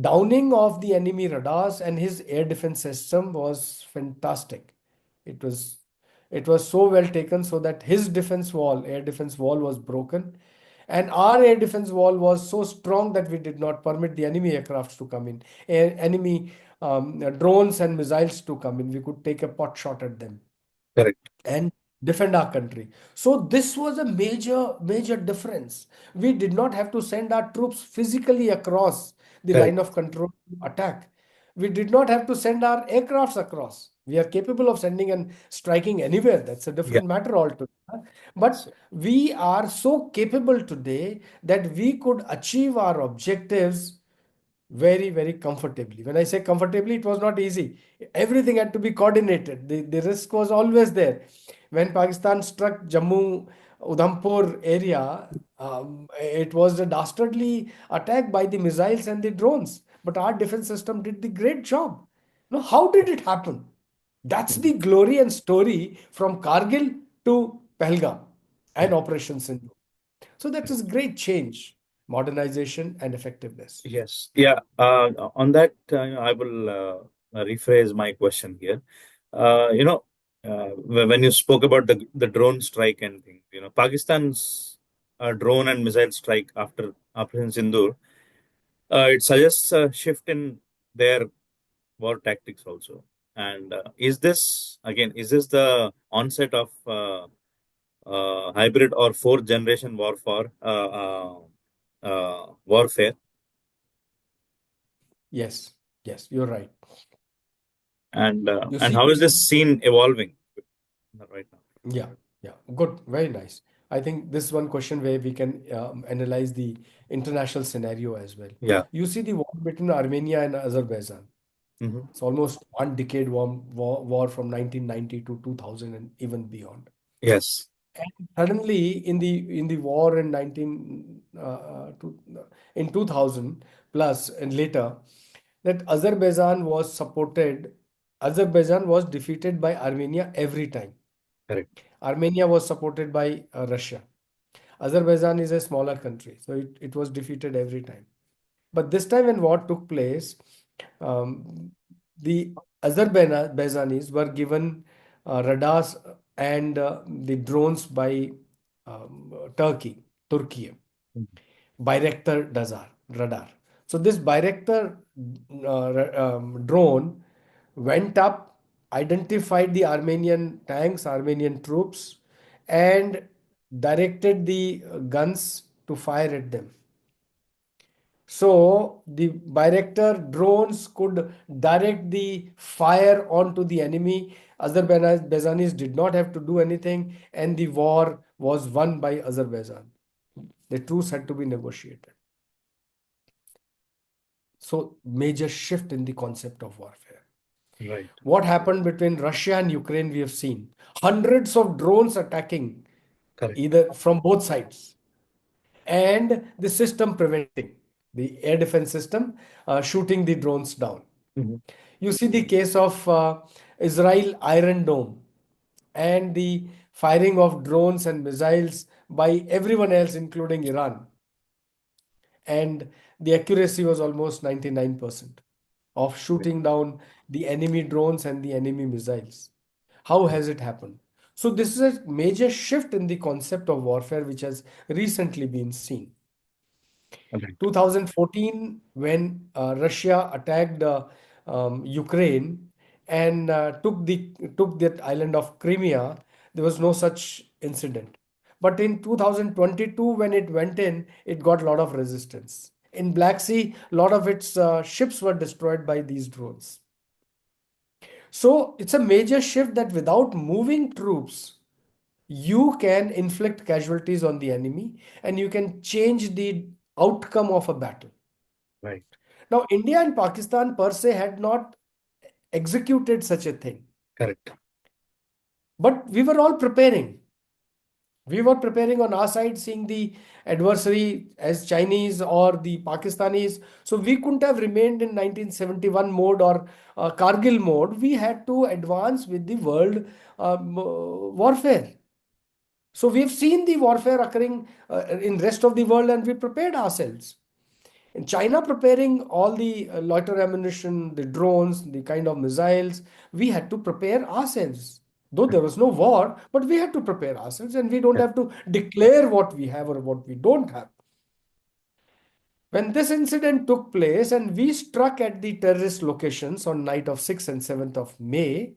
downing of the enemy radars and his air defense system was fantastic. It was it was so well taken so that his air defense wall was broken, and our air defense wall was so strong that we did not permit the enemy aircrafts to come in, enemy drones and missiles to come in. We could take a pot shot at them Correct. and defend our country. So this was a major difference. We did not have to send our troops physically across the line Correct. of control to attack. We did not have to send our aircrafts across. We are capable of sending and striking anywhere. That's a Yeah. different matter altogether. But So, we are so capable today that we could achieve our objectives very comfortably. When I say comfortably, it was not easy. Everything had to be coordinated. The risk was always there. When Pakistan struck Jammu Udhampur area, it was a dastardly attack by the missiles and the drones, but our defense system did the great job. Now, how did it happen? That's mhm. the glory and story from Kargil to Pahalgam and Operation Sindhu. So that is great change. modernization, and effectiveness. Yes. Yeah. On that, I will rephrase my question here. You know, when you spoke about the drone strike and things, Pakistan's drone and missile strike after Operation Sindoor, it suggests a shift in their war tactics also. And is this the onset of hybrid or fourth generation warfare? Yes, yes, you're right. You And see, how is this scene evolving right now? yeah, yeah, good, very nice. I think this is one question where we can analyze the international scenario as well. Yeah. You see the war between Armenia and Azerbaijan. Hmm. It's almost 1 decade war from 1990 to 2000 and even beyond. Yes. And suddenly, in the war in 2000 plus and later, that Azerbaijan was defeated by Armenia every time. Correct. Armenia was supported by Russia. Azerbaijan is a smaller country, so it was defeated every time. But this time when war took place, um, the Azerbaijanis were given radars and the drones by Turkey, Mhm. Bayraktar radar. So this Bayraktar drone went up, identified the Armenian tanks, Armenian troops, and directed the guns to fire at them. So the Bayraktar drones could direct the fire onto the enemy. Azerbaijanis did not have to do anything, and the war was won by Azerbaijan. The truce had to be negotiated. So major shift in the concept of warfare. Right. What happened between Russia and Ukraine, we have seen hundreds of drones attacking Correct. either from both sides, and the system preventing the air defense system shooting the drones down. Hmm. You see the case of Israel Iron Dome and the firing of drones and missiles by everyone else, including Iran. And the accuracy was almost 99% of shooting down the enemy drones and the enemy missiles. How has it happened? So, this is a major shift in the concept of warfare which has recently been seen. Right. 2014, when Russia attacked Ukraine and took that island of Crimea, there was no such incident. But in 2022, when it went in, it got a lot of resistance. In Black Sea, a lot of its ships were destroyed by these drones. So it's a major shift that without moving troops, you can inflict casualties on the enemy and you can change the outcome of a battle. Right. Now, India and Pakistan per se had not executed such a thing, Correct. but we were all preparing. We were preparing on our side, seeing the adversary as Chinese or the Pakistanis. So we couldn't have remained in 1971 mode or Kargil mode. We had to advance with the world warfare. So we've seen the warfare occurring in rest of the world, and we prepared ourselves. In China, preparing all the loiter ammunition, the drones, the kind of missiles, we had to prepare ourselves. Though there was no war, but we had to prepare ourselves, and we don't Correct. have to declare what we have or what we don't have. When this incident took place and we struck at the terrorist locations on night of 6th and 7th of May,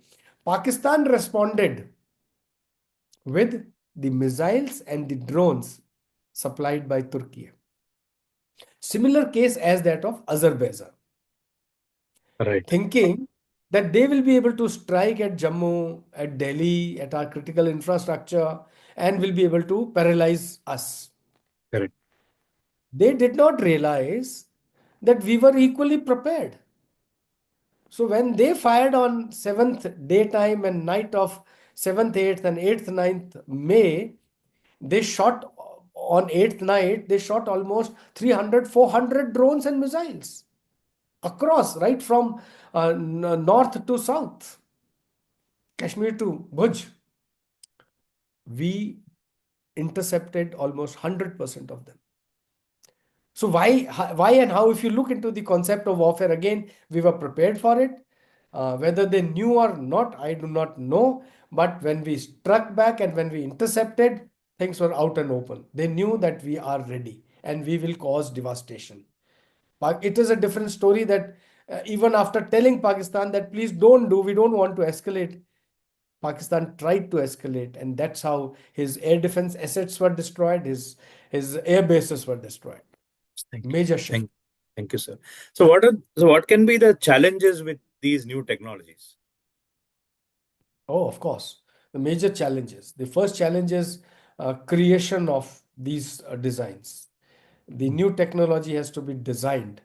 Pakistan responded with the missiles and the drones supplied by Turkey. Similar case as that of Azerbaijan, Right. thinking that they will be able to strike at Jammu, at Delhi, at our critical infrastructure, and will be able to paralyze us. Correct. They did not realize that we were equally prepared. So when they fired on 7th daytime and night of 7th, 8th, and 8th, 9th May, they shot on 8th night, they shot almost 300, 400 drones and missiles across, right from north to south, Kashmir to Bhuj. We intercepted almost 100% of them. So why and how, if you look into the concept of warfare, again, we were prepared for it. Whether they knew or not, I do not know. But when we struck back and when we intercepted, things were out and open. They knew that we are ready and we will cause devastation. But it is a different story that even after telling Pakistan that please don't do, we don't want to escalate, Pakistan tried to escalate, and that's how his air defense assets were destroyed, his air bases were destroyed. Thank you. Major shift. Thank you, sir. So what can be the challenges with these new technologies? Oh, of course. The major challenges. The first challenge is creation of these designs. The new technology has to be designed.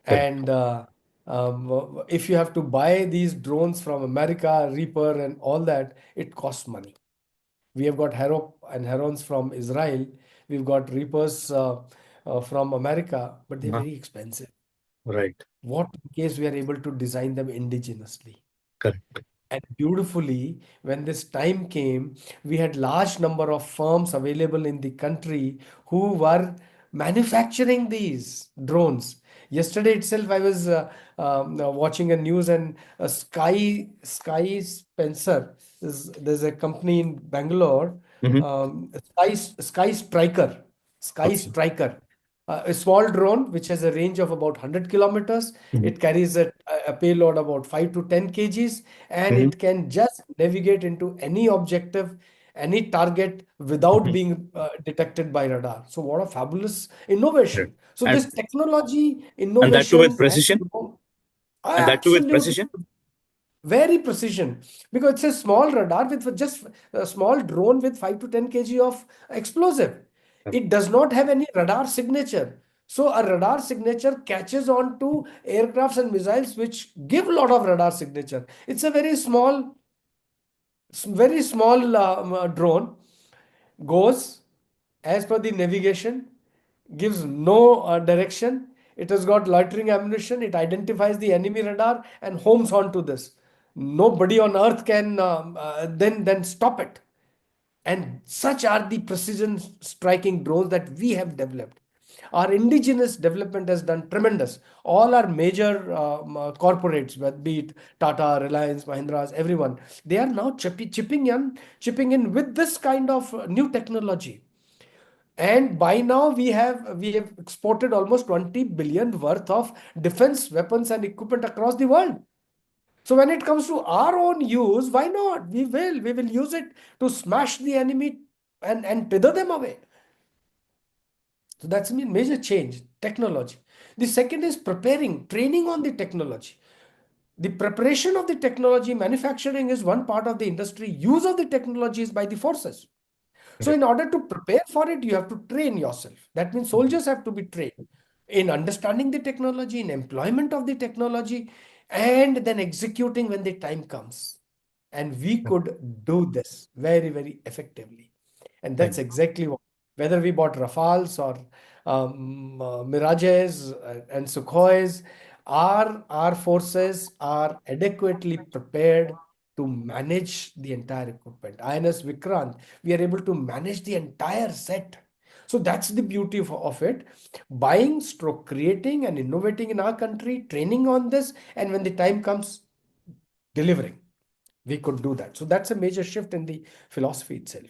Correct. And if you have to buy these drones from America, Reaper, and all that, it costs money. We have got Harop and Herons from Israel. We've got Reapers from America, but they're Uh-huh. very expensive. Right. What in case we are able to design them indigenously? Correct. And beautifully, when this time came, we had large number of firms available in the country who were manufacturing these drones. Yesterday itself, I was watching a news, and Sky Spencer. There's a company in Bangalore, Mm-hmm. Sky Striker. Sky Okay. Striker. A small drone which has a range of about 100 kilometers. Mm-hmm. It carries a payload about 5 to 10 kgs, and Mm-hmm. it can just navigate into any objective, any target without Mm-hmm. being detected by radar. So what a fabulous Correct. innovation. So And this technology that too with innovation has precision. grown And that too with absolutely precision. very precision, because it's a small radar with just a small drone with 5 to 10 kg of explosive. Correct. It does not have any radar signature. So a radar signature catches on to aircrafts and missiles which give a lot of radar signature. It's a very small drone, goes as per the navigation, gives no direction. It has got loitering ammunition. It identifies the enemy radar and homes onto this. Nobody on earth can then stop it. And such are the precision striking drones that we have developed. Our indigenous development has done tremendous. All our major corporates, be it Tata, Reliance, Mahindras, everyone, they are now chipping in with this kind of new technology. And by now we have exported almost 20 billion worth of defense weapons and equipment across the world. So when it comes to our own use, why not? We will use it to smash the enemy and tether them away. So that's a major change, technology. The second is preparing, training on the technology. The preparation of the technology, manufacturing is one part of the industry. Use of the technology is by the forces. So Correct. in order to prepare for it, you have to train yourself. That means Mhm. soldiers have to be trained in understanding the technology, in employment of the technology, and then executing when the time comes. And we could do this very, very effectively. And that's Thank exactly what, whether we bought Rafales or Mirages and Sukhois, our forces are adequately prepared to manage the entire equipment. INS Vikrant, we are able to manage the entire set. So that's the beauty of it. Buying, stroke creating and innovating in our country, training on this, and when the time comes, delivering. We could do that. So that's a major shift in the philosophy itself.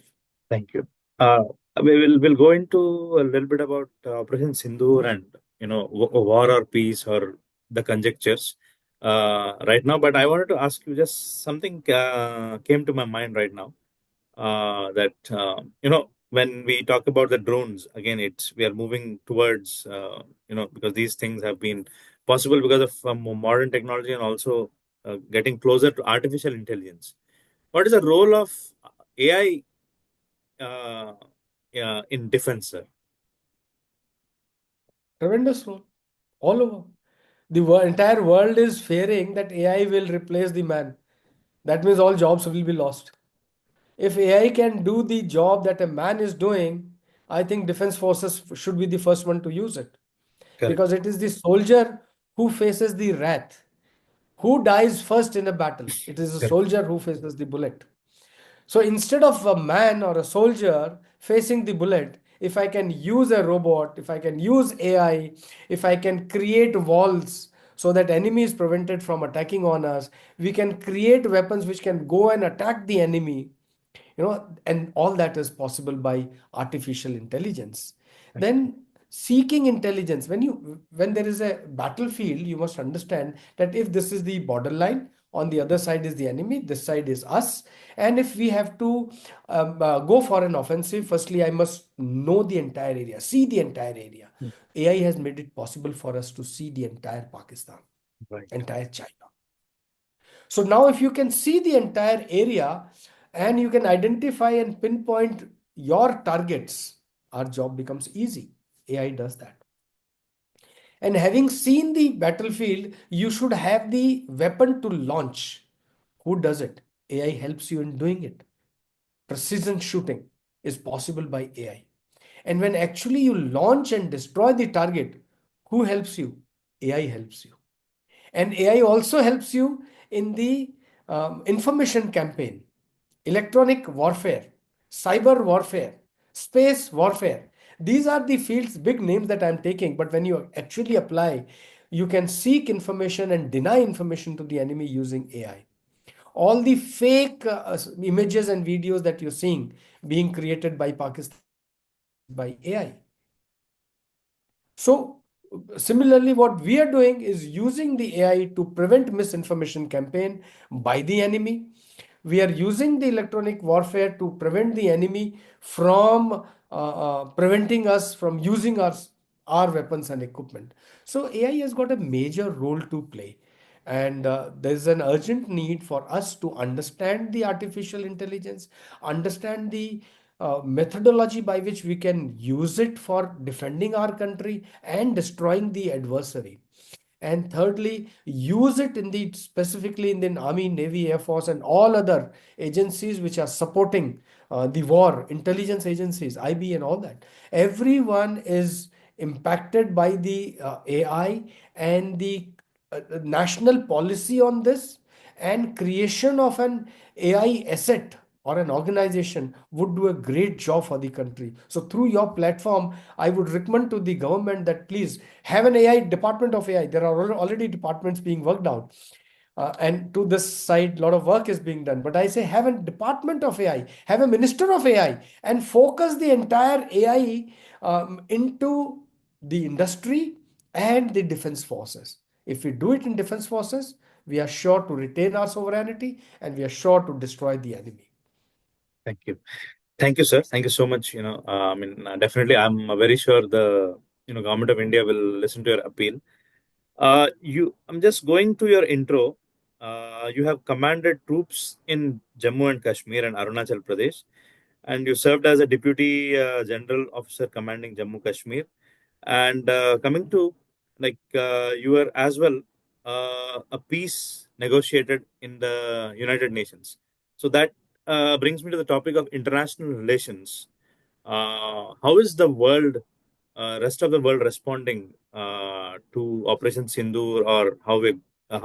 Thank you. Uh, we'll go into a little bit about Operation Sindoor and war or peace or the conjectures right now. But I wanted to ask you just something came to my mind right now. That when we talk about the drones again, it's we are moving towards because these things have been possible because of modern technology and also getting closer to artificial intelligence. What is the role of AI uh, in defense, sir? Tremendous role all over. The entire world is fearing that AI will replace the man. That means all jobs will be lost. If AI can do the job that a man is doing, I think defense forces should be the first one to use it, Correct. because it is the soldier who faces the wrath. Who dies first in a battle? It is the Correct. soldier who faces the bullet. So instead of a man or a soldier facing the bullet, if I can use a robot, if I can use AI, if I can create walls so that enemy is prevented from attacking on us, we can create weapons which can go and attack the enemy, and all that is possible by artificial intelligence. Then seeking intelligence, when there is a battlefield, you must understand that if this is the borderline, on the other side is the enemy, this side is us, and if we have to go for an offensive, firstly I must know the entire area, see the entire area. AI has made it possible for us to see the entire Pakistan, Right. entire China. So now if you can see the entire area and you can identify and pinpoint your targets, our job becomes easy. AI does that. And having seen the battlefield, you should have the weapon to launch. Who does it? AI helps you in doing it. Precision shooting is possible by AI. And when actually you launch and destroy the target, who helps you? AI helps you. And AI also helps you in the information campaign, electronic warfare, cyber warfare, space warfare. These are the fields, big names that I'm taking, but when you actually apply, you can seek information and deny information to the enemy using AI. All the fake images and videos that you're seeing being created by Pakistan is created by AI. So similarly, what we are doing is using the AI to prevent misinformation campaign by the enemy. We are using the electronic warfare to prevent the enemy from preventing us from using our weapons and equipment. So AI has got a major role to play. And there's an urgent need for us to understand the artificial intelligence, understand the methodology by which we can use it for defending our country and destroying the adversary. And thirdly, use it in the specifically in the Army, Navy, Air Force, and all other agencies which are supporting the war, intelligence agencies, IB, and all that. Everyone is impacted by the AI and the national policy on this, and creation of an AI asset or an organization would do a great job for the country. So through your platform, I would recommend to the government that please have an AI department of AI. There are already departments being worked out. And to this side, a lot of work is being done. But I say have a department of AI, have a minister of AI, and focus the entire AI into the industry and the defense forces. If we do it in defense forces, we are sure to retain our sovereignty and we are sure to destroy the enemy. Thank you. Thank you, sir. Thank you so much. Definitely, I'm very sure the government of India will listen to your appeal. I'm just going to your intro. You have commanded troops in Jammu and Kashmir and Arunachal Pradesh, and you served as a deputy general officer commanding Jammu Kashmir. And coming to you were as well a peace negotiated in the United Nations. So that brings me to the topic of international relations. How is the world, rest of the world, responding to Operation Sindoor, or how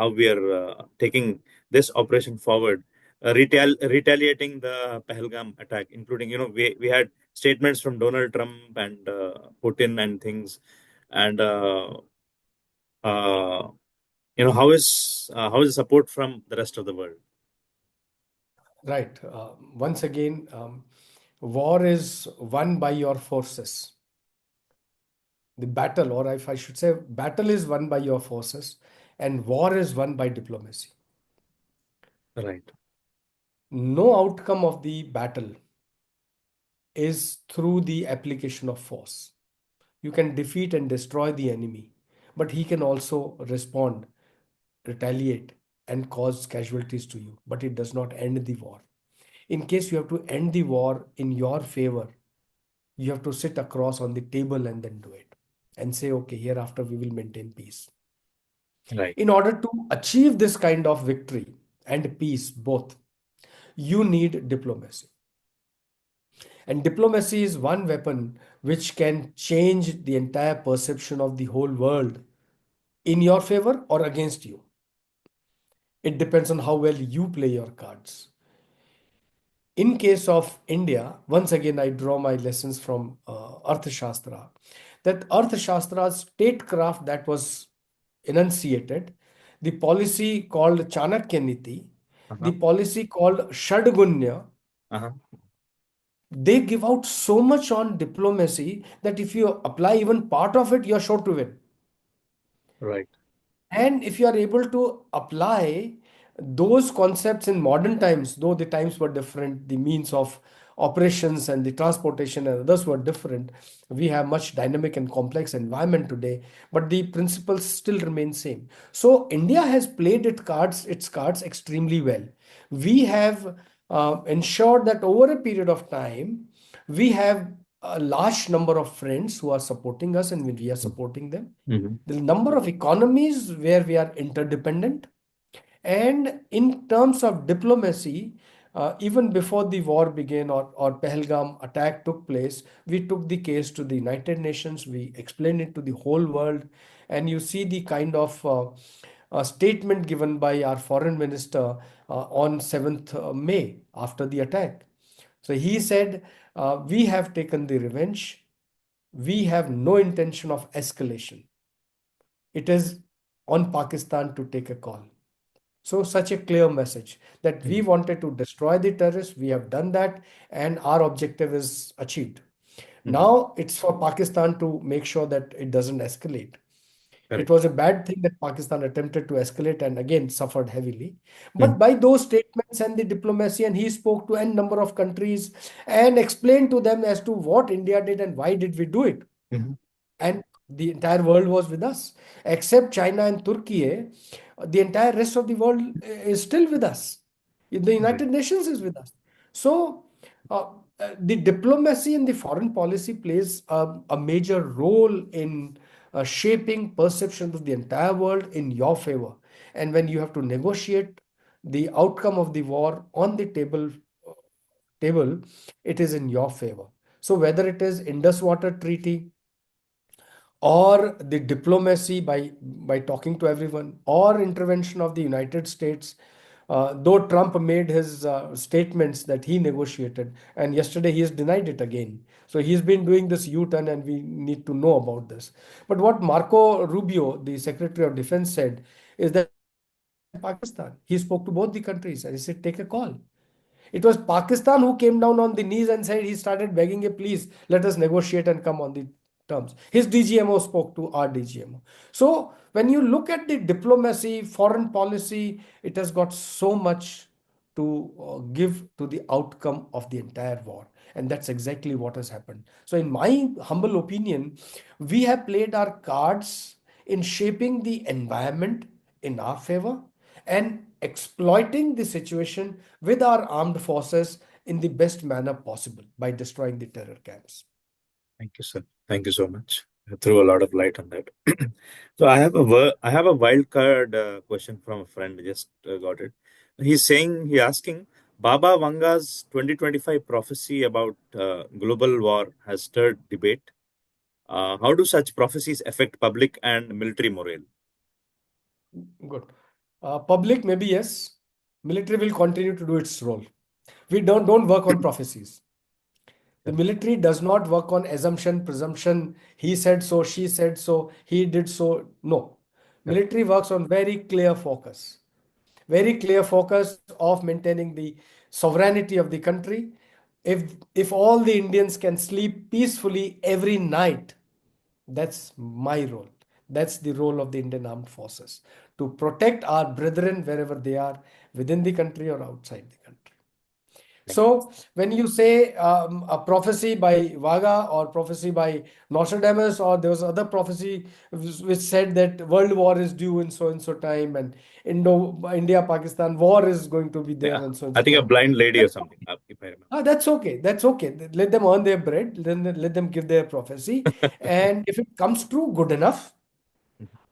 we are taking this operation forward, retaliating the Pahalgam attack, including we had statements from Donald Trump and Putin and things, and uh, how is the support from the rest of the world? Right. Once again, war is won by your forces. The battle, or if I should say, battle is won by your forces, and war is won by diplomacy. Right. No outcome of the battle is through the application of force. You can defeat and destroy the enemy, but he can also respond, retaliate, and cause casualties to you, but it does not end the war. In case you have to end the war in your favor, you have to sit across on the table and then do it and say, okay, hereafter we will maintain peace. Right. In order to achieve this kind of victory and peace, both, you need diplomacy. And diplomacy is one weapon which can change the entire perception of the whole world in your favor or against you. It depends on how well you play your cards. In case of India, once again, I draw my lessons from Arthashastra. That Arthashastra statecraft that was enunciated, the policy called Chanakya Niti, the Uh-huh. policy called Shadgunya, Uh-huh. they give out so much on diplomacy that if you apply even part of it, you're sure to win. Right. And if you are able to apply those concepts in modern times, though the times were different, the means of operations and the transportation and others were different, we have much dynamic and complex environment today, but the principles still remain same. So India has played its cards extremely well. We have ensured that over a period of time, we have a large number of friends who are supporting us and we are supporting them, Mm-hmm. the number of economies where we are interdependent. And in terms of diplomacy, even before the war began or Pahalgam attack took place, we took the case to the United Nations, we explained it to the whole world. And you see the kind of statement given by our foreign minister on 7th May after the attack. So he said, we have taken the revenge. We have no intention of escalation. It is on Pakistan to take a call. So, such a clear message that we wanted to destroy the terrorists, we have done that, and our objective is achieved. Mm-hmm. Now, it's for Pakistan to make sure that it doesn't escalate. It Correct. was a bad thing that Pakistan attempted to escalate and again suffered heavily. But Mm-hmm. by those statements and the diplomacy, and he spoke to n number of countries and explained to them as to what India did and why did we do it. Mm-hmm. And the entire world was with us, except China and Turkey. The entire rest of the world is still with us. The Right. United Nations is with us. So uh, the diplomacy and the foreign policy plays a major role in shaping perceptions of the entire world in your favor. And when you have to negotiate the outcome of the war on the table, it is in your favor. So whether it is Indus Water Treaty, or the diplomacy by talking to everyone, or intervention of the United States, though Trump made his statements that he negotiated, and yesterday he has denied it again. So he's been doing this U-turn, and we need to know about this. But what Marco Rubio, the Secretary of Defense, said is that Pakistan, he spoke to both the countries and he said, take a call. It was Pakistan who came down on the knees and said he started begging, please let us negotiate and come on the terms. His DGMO spoke to our DGMO. So when you look at the diplomacy, foreign policy, it has got so much to give to the outcome of the entire war. And that's exactly what has happened. So in my humble opinion, we have played our cards in shaping the environment in our favor and exploiting the situation with our armed forces in the best manner possible by destroying the terror camps. Thank you, sir. Thank you so much. You threw a lot of light on that. So I have a wild card question from a friend. Just got it. He asking, Baba Vanga's 2025 prophecy about global war has stirred debate. How do such prophecies affect public and military morale? Good. Public, maybe yes. Military will continue to do its role. We don't work on prophecies. The Correct. military does not work on assumption, presumption. He said so, she said so, he did so. No. Correct. Military works on very clear focus of maintaining the sovereignty of the country. If all the Indians can sleep peacefully every night, that's my role. That's the role of the Indian Armed Forces, to protect our brethren wherever they are, within the country or outside the country. Thank you. So when you say a prophecy by Vaga or prophecy by Nostradamus, or there was other prophecy which said that world war is due in so and so time, and India Pakistan war is going to be there Yeah, and so and I so think a time. blind lady or That's something, okay. if I remember. That's okay. That's okay. Let them earn their bread. Then let them give their prophecy. And if it comes true, good enough.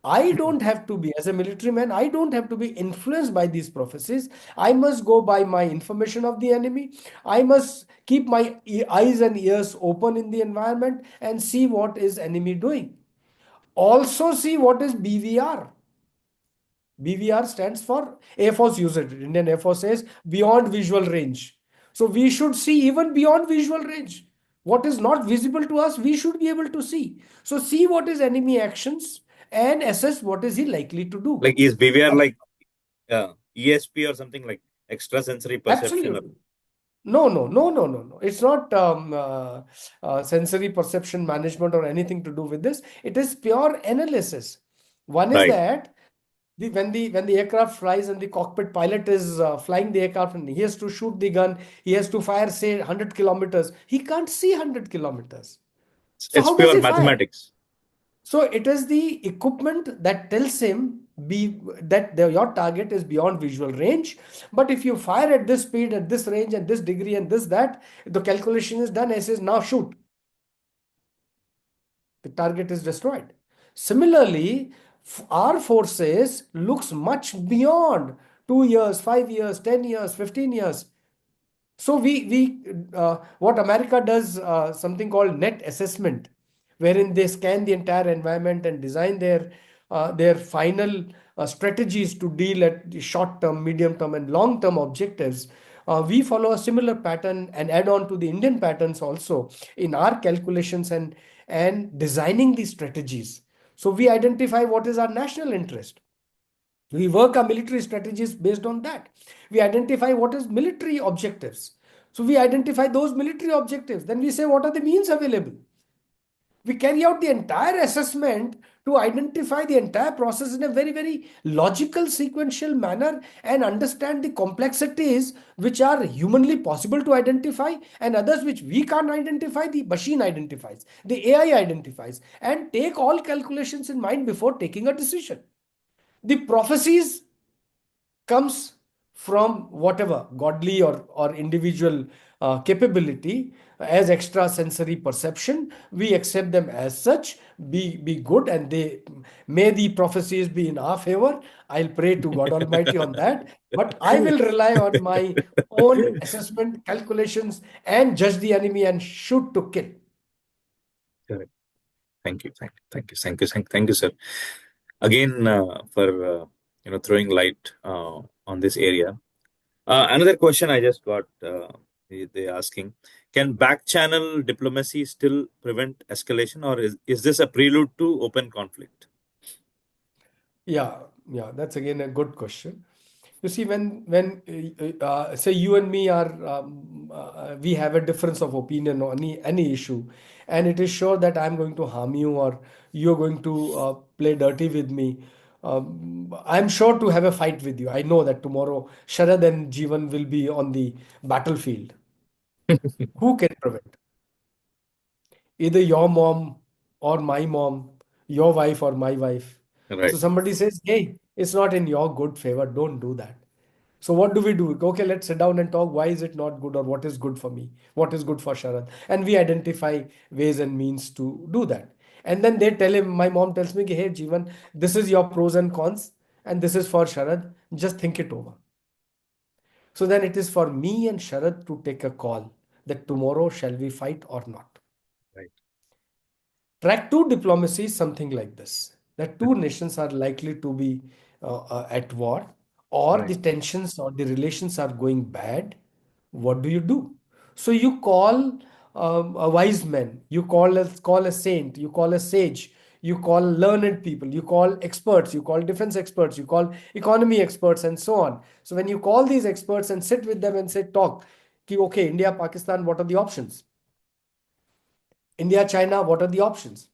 I don't have to be, as a military man, I don't have to be influenced by these prophecies. I must go by my information of the enemy. I must keep my eyes and ears open in the environment and see what is enemy doing. Also see what is BVR. BVR stands for Air Force user. Indian Air Force says beyond visual range. So we should see even beyond visual range. What is not visible to us, we should be able to see. So see what is enemy actions and assess what is he likely to do. Like is BVR like ESP or something like extrasensory perception? Or... Absolutely. No, no, no, no, no, no. It's not sensory perception management or anything to do with this. It is pure analysis. One is Right. that when the aircraft flies and the cockpit pilot is flying the aircraft and he has to shoot the gun, he has to fire say 100 kilometers. He can't see 100 kilometers. So It's how does pure he fire? mathematics. So it is the equipment that tells him that your target is beyond visual range. But if you fire at this speed, at this range, and this degree, and this, that, the calculation is done. It says now shoot. The target is destroyed. Similarly, our forces looks much beyond 2 years, 5 years, 10 years, 15 years. So what America does something called net assessment, wherein they scan the entire environment and design their final strategies to deal at the short term, medium term, and long term objectives. We follow a similar pattern and add on to the Indian patterns also in our calculations and designing these strategies. So we identify what is our national interest. We work our military strategies based on that. We identify what is military objectives. So we identify those military objectives. Then we say what are the means available. We carry out the entire assessment to identify the entire process in a very, very logical, sequential manner and understand the complexities which are humanly possible to identify and others which we can't identify, the machine identifies, the AI identifies, and take all calculations in mind before taking a decision. The prophecies comes from whatever godly or individual capability as extrasensory perception. We accept them as such, be good, and they may the prophecies be in our favor. I'll pray to God Almighty on that, but I will rely on my own assessment, calculations, and judge the enemy and shoot to kill. Correct. Thank you. Thank you, sir. Again, for throwing light on this area. Another question I just got, they asking, can back channel diplomacy still prevent escalation, or is this a prelude to open conflict? Yeah, that's again a good question. You see, when say you and me are we have a difference of opinion on any issue, and it is sure that I'm going to harm you or you're going to play dirty with me. I'm sure to have a fight with you. I know that tomorrow Sharad and Jeewan will be on the battlefield. Who can prevent? Either your mom or my mom, your wife or my wife. Right. So somebody says, hey, it's not in your good favor. Don't do that. So what do we do? Okay, let's sit down and talk. Why is it not good or what is good for me? What is good for Sharad? And we identify ways and means to do that. And then they tell him, my mom tells me, hey, Jeevan, this is your pros and cons and this is for Sharad. Just think it over. So then it is for me and Sharad to take a call that tomorrow shall we fight or not. Right. Track 2 diplomacy is something like this, that two nations are likely to be at war, or Right. the tensions or the relations are going bad. What do you do? So you call a wise man, you call a saint, you call a sage, you call learned people, you call experts, you call defense experts, you call economy experts, and so on. So when you call these experts and sit with them and say, talk, okay, India, Pakistan, what are the options? India, China, what are the options?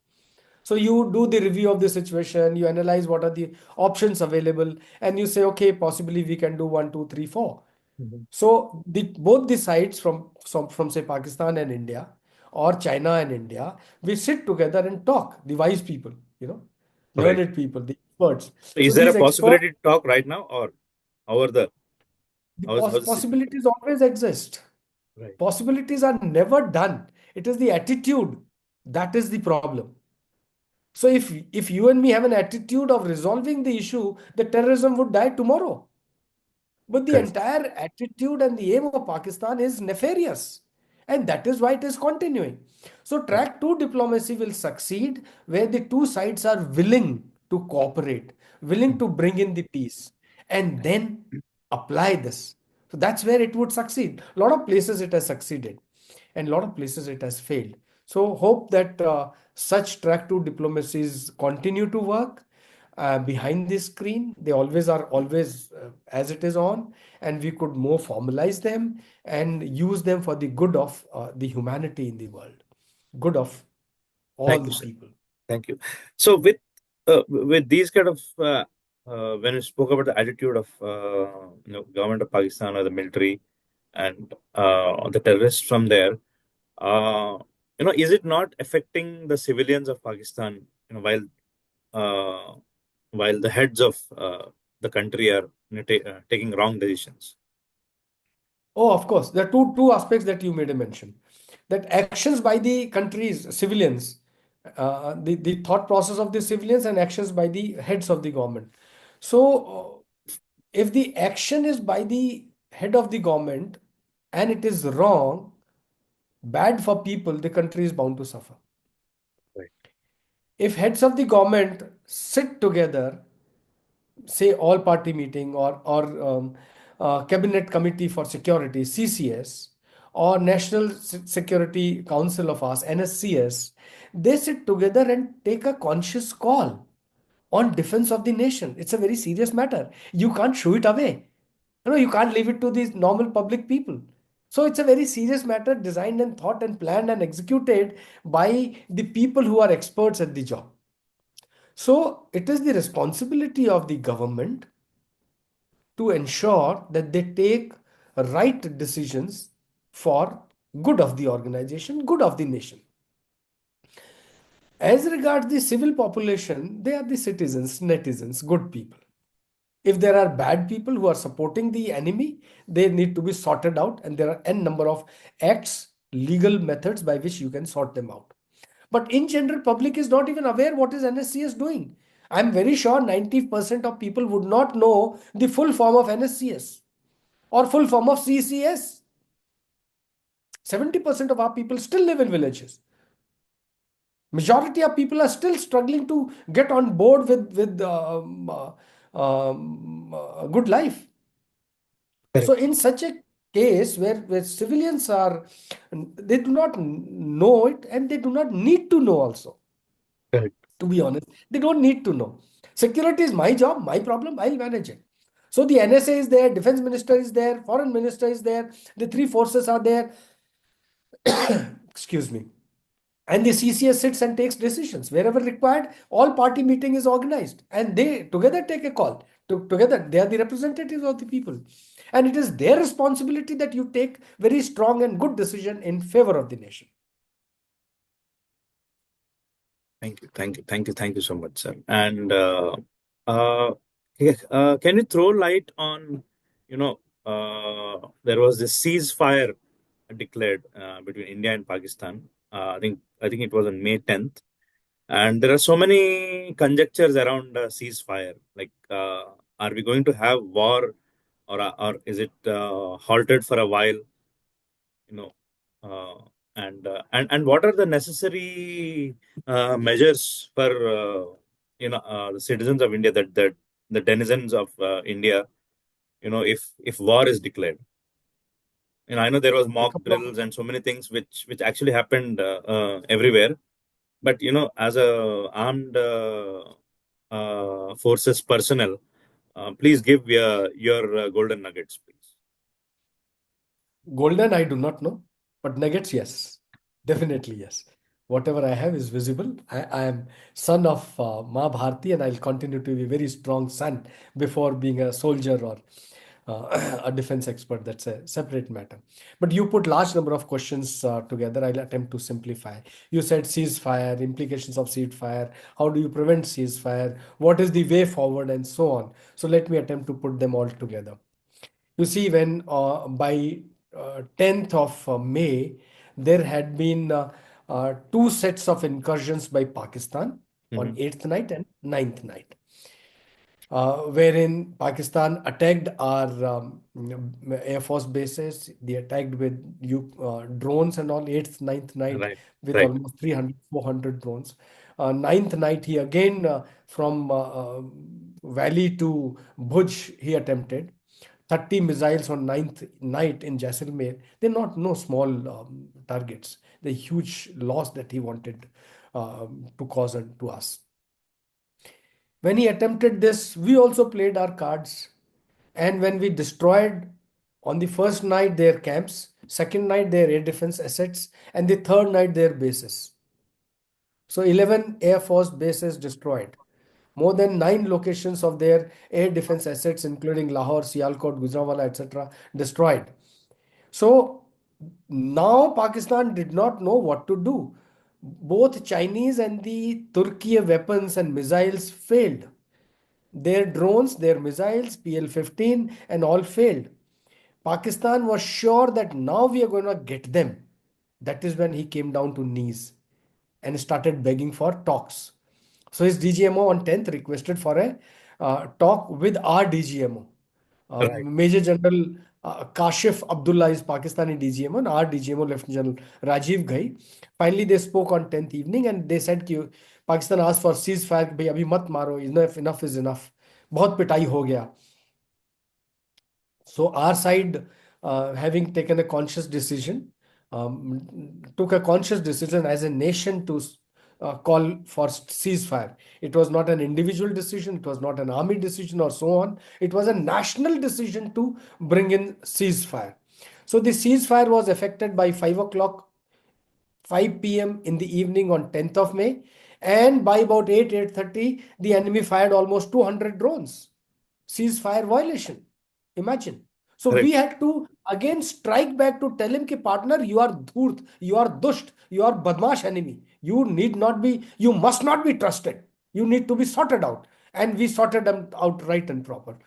So you do the review of the situation, you analyze what are the options available, and you say, okay, possibly we can do one, two, three, four. Mhm. So both the sides from say Pakistan and India or China and India, we sit together and talk, the wise people, Right. learned people, the experts. So So is there a these experts, possibility to talk right now, or how are the the how's the situation? possibilities always exist. Right. Possibilities are never done. It is the attitude that is the problem. So if you and me have an attitude of resolving the issue, the terrorism would die tomorrow. But the Correct. entire attitude and the aim of Pakistan is nefarious. And that is why it is continuing. So Right. track 2 diplomacy will succeed where the two sides are willing to cooperate, willing Mhm. to bring in the peace, and then apply this. So that's where it would succeed. A lot of places it has succeeded. and a lot of places it has failed. So hope that such track two diplomacies continue to work behind the screen. They always are, always as it is on, and we could more formalize them and use them for the good of the humanity in the world, good of all Thank you, the sir. people. Thank you. So with these kind of when you spoke about the attitude of government of Pakistan or the military and the terrorists from there, uh, is it not affecting the civilians of Pakistan? Uh, while the heads of the country are taking wrong decisions. Oh, of course. There are two aspects that you made a mention. That actions by the country's civilians, the thought process of the civilians and actions by the heads of the government. So, if the action is by the head of the government and it is wrong, bad for people, the country is bound to suffer. Right. If heads of the government sit together, say all party meeting or cabinet committee for security CCS or National Security Council of us NSCS, they sit together and take a conscious call on defense of the nation. It's a very serious matter. You can't shoo it away. You can't leave it to these normal public people. So it's a very serious matter, designed and thought and planned and executed by the people who are experts at the job. So it is the responsibility of the government to ensure that they take right decisions for good of the organization, good of the nation. As regards the civil population, they are the citizens, netizens, good people. If there are bad people who are supporting the enemy, they need to be sorted out, and there are n number of acts, legal methods by which you can sort them out. But in general, public is not even aware what is NSCS doing. I'm very sure 90% of people would not know the full form of NSCS or full form of CCS. 70% of our people still live in villages. Majority of people are still struggling to get on board with a good life. So Correct. in such a case where civilians are, they do not know it and they do not need to know also. Correct. To be honest, they don't need to know. Security is my job, my problem, I'll manage it. So the NSA is there, defense minister is there, foreign minister is there, the three forces are there. Excuse me. And the CCS sits and takes decisions wherever required. All party meeting is organized and they together take a call. Together, they are the representatives of the people. And it is their responsibility that you take very strong and good decision in favor of the nation. Thank you. Thank you. Thank you. Thank you so much, sir. And uh, yeah, can you throw light on, there was this ceasefire declared between India and Pakistan. I think it was on May 10th, and there are so many conjectures around ceasefire. Like, are we going to have war, or is it halted for a while? You know, and what are the necessary measures for the citizens of India, that the denizens of India, if war is declared. I know there was A mock couple of drills and so many things which actually happened everywhere, but as a armed forces personnel, please give your golden nuggets, please. golden, I do not know, but nuggets, yes, definitely yes. Whatever I have is visible. I am son of Ma Bharti, and I'll continue to be a very strong son before being a soldier or a defense expert. That's a separate matter. But you put large number of questions together. I'll attempt to simplify. You said ceasefire, implications of ceasefire. How do you prevent ceasefire? What is the way forward, and so on. So let me attempt to put them all together. You see, when by 10th of May, there had been two sets of incursions by Pakistan on Hmm. 8th night and 9th night, wherein Pakistan attacked our Air Force bases. They attacked with drones and all, 8th, 9th night, Right. with Right. almost 300, 400 drones. 9th night, he again from Valley to Bhuj, he attempted. 30 missiles on ninth night in Jaisalmer. They're not no small targets. The huge loss that he wanted to cause to us. When he attempted this, we also played our cards. And when we destroyed on the first night their camps, second night their air defense assets, and the third night their bases. So 11 Air Force bases destroyed. More than 9 locations of their air defense assets, including Lahore, Sialkot, Gujranwala, etc., destroyed. So now Pakistan did not know what to do. Both Chinese and the Turkey weapons and missiles failed. Their drones, their missiles, PL-15 and all failed. Pakistan was sure that now we are going to get them. That is when he came down to knees and started begging for talks. So his DGMO on 10th requested for a talk with our DGMO. Right. Major General Kashif Abdullah is Pakistani DGMO, and our DGMO Lieutenant General Rajiv Ghai. Finally, they spoke on 10th evening and they said कि Pakistan asked for ceasefire, भाई अभी मत मारो, enough is enough. बहुत पिटाई हो गया. So our side, having taken a conscious decision, took a conscious decision as a nation to call for ceasefire. It was not an individual decision, it was not an army decision or so on. It was a national decision to bring in ceasefire. So the ceasefire was effected by 5 o'clock, 5 p.m. in the evening on 10th of May. And by about 8:30, the enemy fired almost 200 drones. Ceasefire violation. Imagine. So we had to again strike back to tell him, partner, you are dhurt, you are dusht, you are badmash enemy. You must not be trusted. You need to be sorted out. And we sorted them out right and proper.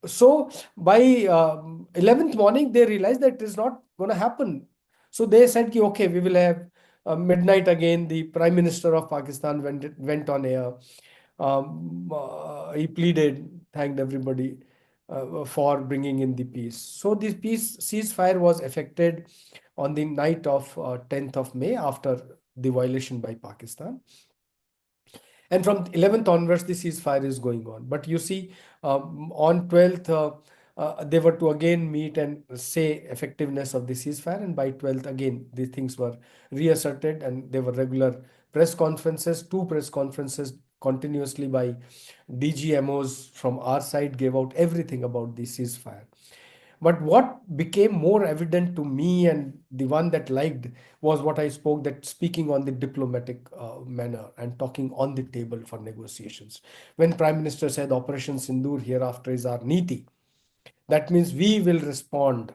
So by 11th morning, they realized that it is not going to happen. So they said, okay, we will have midnight again. The Prime Minister of Pakistan went on air. He pleaded, thanked everybody for bringing in the peace. So this ceasefire was effected on the night of 10th of May after the violation by Pakistan. And from 11th onwards, the ceasefire is going on. But you see, on 12th, they were to again meet and say effectiveness of the ceasefire. And by 12th, again, these things were reasserted and there were regular press conferences, 2 press conferences continuously by DGMOs from our side gave out everything about the ceasefire. But what became more evident to me and the one that liked was what I spoke, that speaking on the diplomatic manner and talking on the table for negotiations. When Prime Minister said Operation Sindoor hereafter is our niti, that means we will respond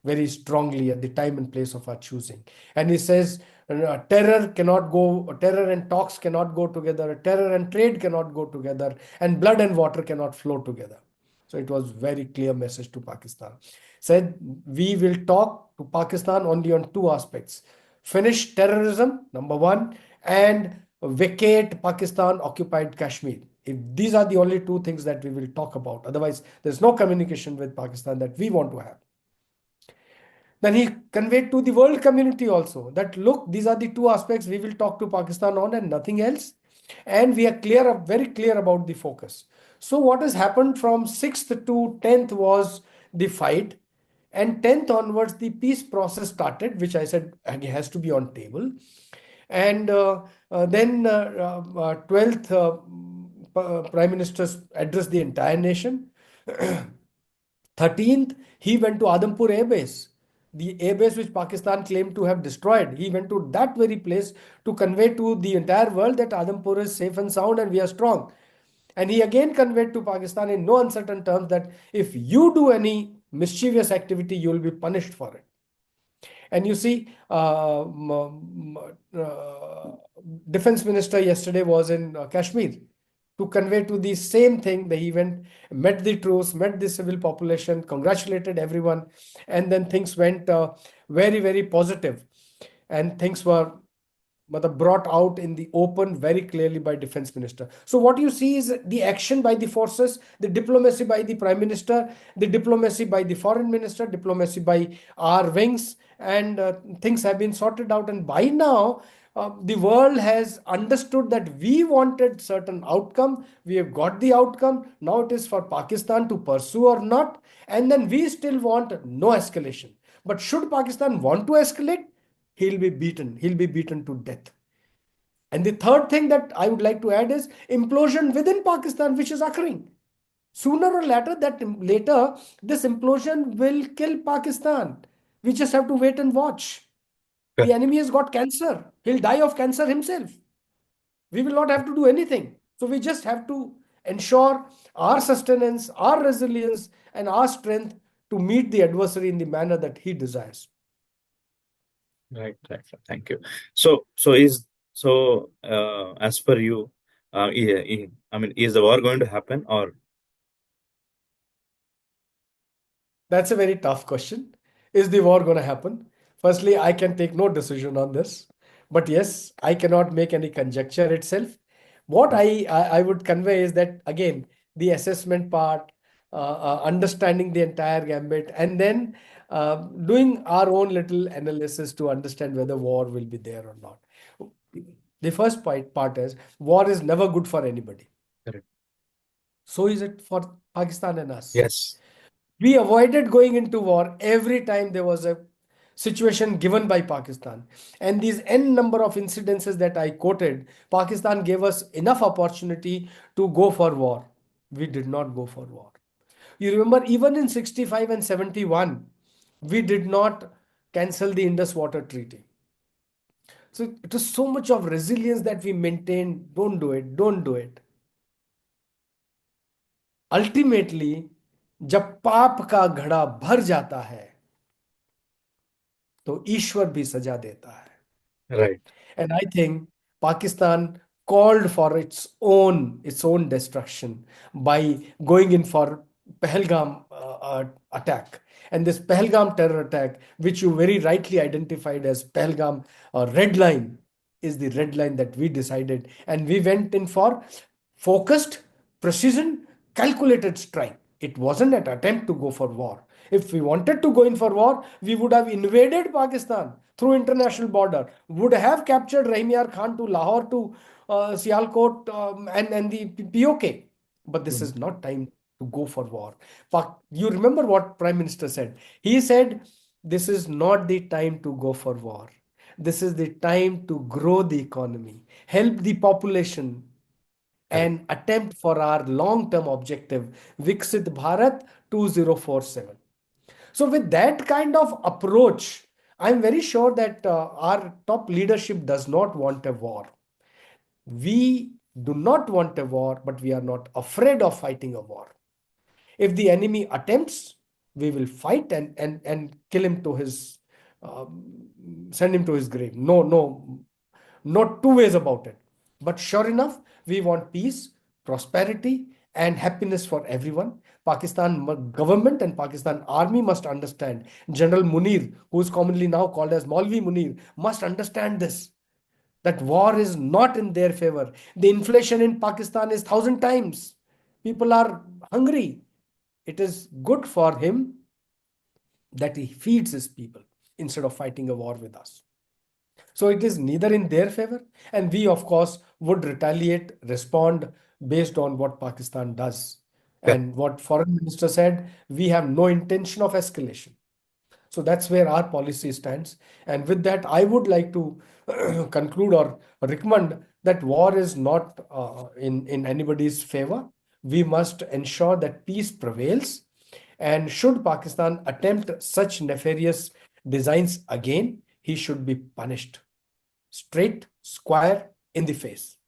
very strongly at the time and place of our choosing. And he says terror and talks cannot go together, terror and trade cannot go together, and blood and water cannot flow together. So it was very clear message to Pakistan. Said we will talk to Pakistan only on 2 aspects: finish terrorism, number 1, and vacate Pakistan occupied Kashmir. If these are the only 2 things that we will talk about, otherwise there's no communication with Pakistan that we want to have. Then he conveyed to the world community also that, look, these are the 2 aspects we will talk to Pakistan on and nothing else. And we are very clear about the focus. So what has happened from 6th to 10th was the fight. And 10th onwards, the peace process started, which I said has to be on table. And then 12th, Prime Minister addressed the entire nation. 13th, he went to Adampur Air Base, the air base which Pakistan claimed to have destroyed. He went to that very place to convey to the entire world that Adampur is safe and sound and we are strong. And he again conveyed to Pakistan in no uncertain terms that if you do any mischievous activity, you will be punished for it. And you see, Defense Minister yesterday was in Kashmir to convey to the same thing. That he went, met the troops, met the civil population, congratulated everyone, and then things went very, very positive, and things were brought out in the open very clearly by defense minister. So what you see is the action by the forces, the diplomacy by the prime minister, the diplomacy by the foreign minister, diplomacy by our wings, and things have been sorted out. And by now, the world has understood that we wanted certain outcome. We have got the outcome. Now it is for Pakistan to pursue or not. And then we still want no escalation. But should Pakistan want to escalate, he'll be beaten. He'll be beaten to death. And the third thing that I would like to add is implosion within Pakistan, which is occurring. Sooner or later, this implosion will kill Pakistan. We just have to wait and watch. The enemy has got cancer. He'll die of cancer himself. We will not have to do anything. So we just have to ensure our sustenance, our resilience, and our strength to meet the adversary in the manner that he desires. Right. Thank you. As per you, I mean, is the war going to happen, or? That's a very tough question. Is the war going to happen? Firstly, I can take no decision on this. But yes, I cannot make any conjecture itself. What I would convey is that, again, the assessment part, understanding the entire gambit, and then doing our own little analysis to understand whether war will be there or not. The first part is war is never good for anybody. Correct. So is it for Pakistan and us. Yes. We avoided going into war every time there was a situation given by Pakistan. And these n number of incidences that I quoted, Pakistan gave us enough opportunity to go for war. We did not go for war. You remember, even in 65 and 71, we did not cancel the Indus Water Treaty. So it was so much of resilience that we maintained. Don't do it, don't do it. Ultimately, जब पाप का घड़ा भर जाता है तो ईश्वर भी सजा देता है. Right. And I think Pakistan called for its own destruction by going in for Pahalgam attack. And this Pahalgam terror attack, which you very rightly identified as Pahalgam red line, is the red line that we decided. And we went in for focused, precision, calculated strike. It wasn't an attempt to go for war. If we wanted to go in for war, we would have invaded Pakistan through international border, would have captured Rahim Yar Khan to Lahore, to Sialkot, and the POK. But this is not time to go for war. You remember what Prime Minister said? He said, this is not the time to go for war. This is the time to grow the economy, help the population, and attempt for our long-term objective, Viksit Bharat 2047. So with that kind of approach, I'm very sure that our top leadership does not want a war. We do not want a war, but we are not afraid of fighting a war. If the enemy attempts, we will fight and kill him to his, send him to his grave. No, not two ways about it. But sure enough, we want peace, prosperity, and happiness for everyone. Pakistan government and Pakistan army must understand. General Munir, who is commonly now called as Maulvi Munir, must understand this, that war is not in their favor. The inflation in Pakistan is 1,000 times. People are hungry. It is good for him that he feeds his people instead of fighting a war with us. So it is neither in their favor, and we, of course, would retaliate, respond based on what Pakistan does. And what Foreign Minister said, we have no intention of escalation. So that's where our policy stands. And with that, I would like to conclude or recommend that war is not in anybody's favor. We must ensure that peace prevails. And should Pakistan attempt such nefarious designs again, he should be punished. Straight, square, in the face.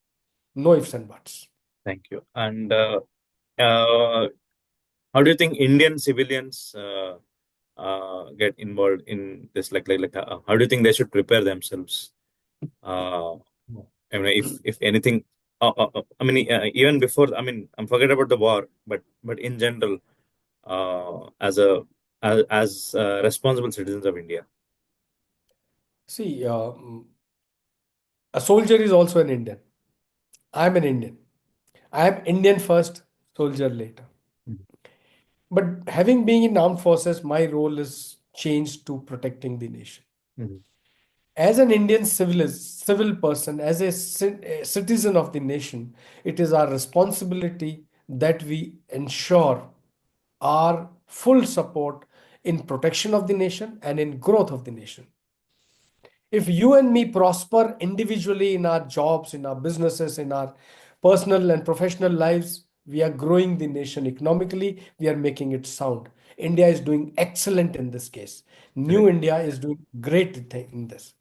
No ifs and buts. Thank you. And how do you think Indian civilians get involved in this? How do you think they should prepare themselves? I mean, if anything, I mean, even before, I mean, I'm forget about the war, but in general, as responsible citizens of India. See, A soldier is also an Indian. I'm an Indian. I am Indian first, soldier later. Mhm. But having been in armed forces, my role is changed to protecting the nation. Mhm. As an Indian civil person, as a citizen of the nation, it is our responsibility that we ensure our full support in protection of the nation and in growth of the nation. If you and me prosper individually in our jobs, in our businesses, in our personal and professional lives, we are growing the nation economically, we are making it sound. India is doing excellent in this case. New Correct. India is doing great in this.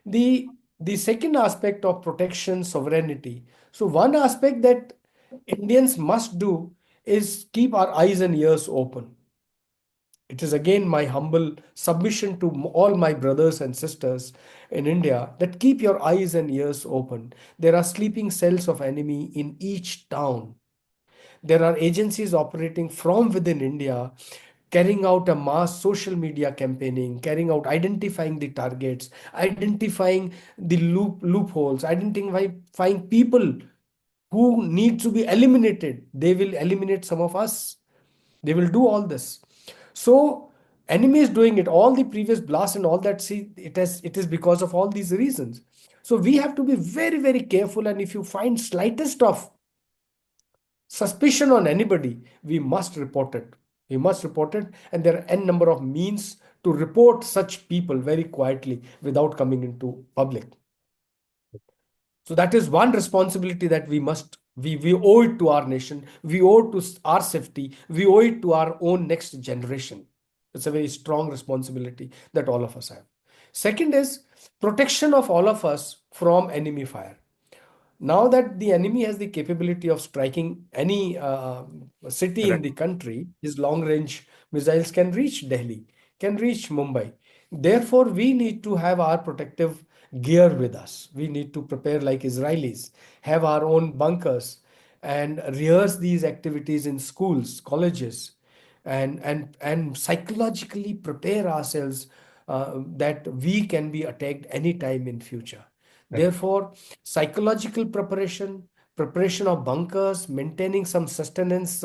The second aspect of protection, sovereignty. So one aspect that Indians must do is keep our eyes and ears open. It is again my humble submission to all my brothers and sisters in India that keep your eyes and ears open. There are sleeping cells of enemy in each town. There are agencies operating from within India, carrying out a mass social media campaigning, carrying out identifying the targets, identifying the loopholes, identifying people who need to be eliminated. They will eliminate some of us. They will do all this. So enemy is doing it. All the previous blasts and all that. See, it is because of all these reasons. So we have to be very, very careful. And if you find slightest of suspicion on anybody, we must report it. We must report it, and there are n number of means to report such people very quietly without coming into public. So that is one responsibility that we owe it to our nation, we owe it to our safety, we owe it to our own next generation. It's a very strong responsibility that all of us have. Second is protection of all of us from enemy fire. Now that the enemy has the capability of striking any city in Correct. the country, his long range missiles can reach Delhi, can reach Mumbai. Therefore, we need to have our protective gear with us. We need to prepare like Israelis, have our own bunkers, and rehearse these activities in schools, colleges, and psychologically prepare ourselves that we can be attacked anytime in future. Correct. Therefore, psychological preparation, preparation of bunkers, maintaining some sustenance,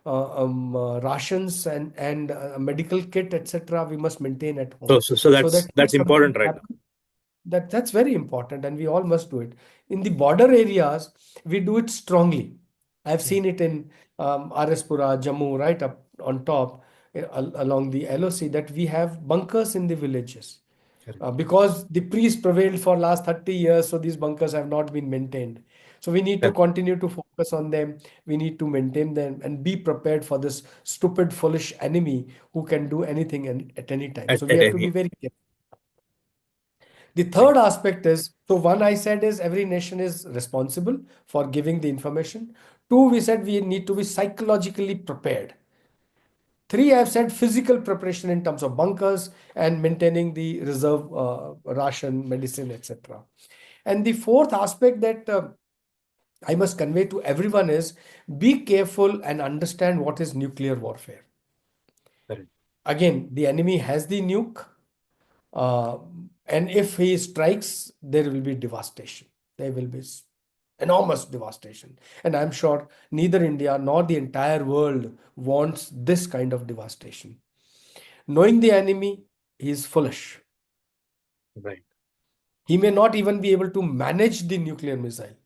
rations and medical kit, etc. We must maintain at home So so that if that's something important right now. happens, that's very important, and we all must do it. In the border areas, we do it strongly. I've Mhm. seen it in Arispura, Jammu, right up on top along the LOC, that we have bunkers in the villages Correct. because the priest prevailed for last 30 years, so these bunkers have not been maintained. So we need to Correct. continue to focus on them. We need to maintain them and be prepared for this stupid, foolish enemy who can do anything at any time. So we At have to be any. very careful. The Right. third aspect is, so one I said is every nation is responsible for giving the information. Two, we said we need to be psychologically prepared. Three, I've said physical preparation in terms of bunkers and maintaining the reserve ration, medicine, etc. And the fourth aspect that I must convey to everyone is be careful and understand what is nuclear warfare. Correct. Again, the enemy has the nuke, uh, and if he strikes, there will be devastation. There will be enormous devastation. And I'm sure neither India nor the entire world wants this kind of devastation. Knowing the enemy, he is foolish. Right. He may not even be able to manage the nuclear missile.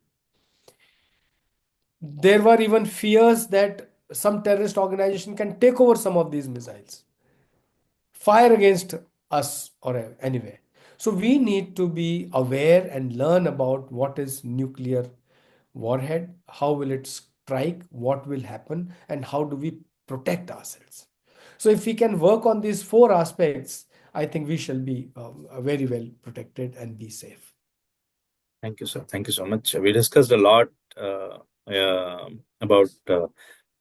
There were even fears that some terrorist organization can take over some of these missiles, fire against us or anywhere. So we need to be aware and learn about what is nuclear warhead, how will it strike, what will happen, and how do we protect ourselves. So if we can work on these four aspects, I think we shall be very well protected and be safe. Thank you, sir. Thank you so much. We discussed a lot about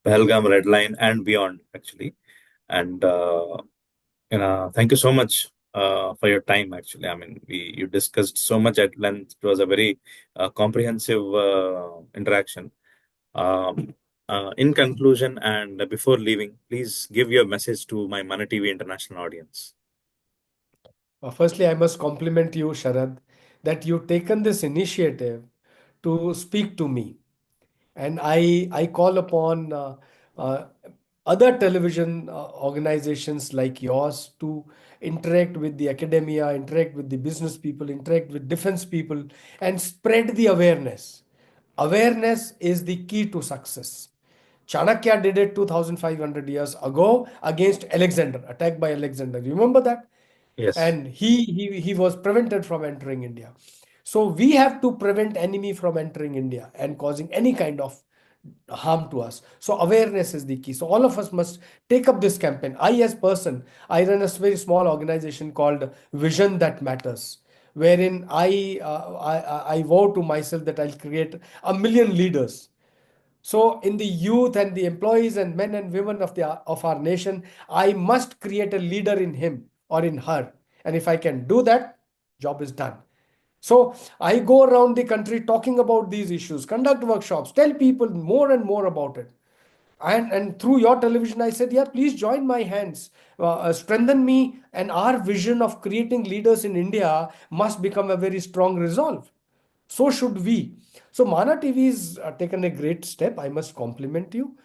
Pahalgam Red Line and beyond, actually. And thank you so much for your time. Actually, I mean, you discussed so much at length. It was a very comprehensive interaction. In conclusion, and before leaving, please give your message to my manatv International audience. Firstly, I must compliment you, Sharad, that you've taken this initiative to speak to me. And I call upon uh, other television organizations like yours to interact with the academia, interact with the business people, interact with defense people, and spread the awareness. Awareness is the key to success. Chanakya did it 2,500 years ago against Alexander, attacked by Alexander. You remember that? Yes. And he was prevented from entering India. So we have to prevent enemy from entering India and causing any kind of harm to us. So awareness is the key. So all of us must take up this campaign. As person, I run a very small organization called Vision That Matters, wherein I vow to myself that I'll create 1 million leaders. So in the youth and the employees and men and women of our nation, I must create a leader in him or in her. And if I can do that, job is done. So I go around the country talking about these issues, conduct workshops, tell people more and more about it. And through your television, I said, yeah, please join my hands, strengthen me, and our vision of creating leaders in India must become a very strong resolve. So should we. So Mana TV has taken a great step. I must compliment you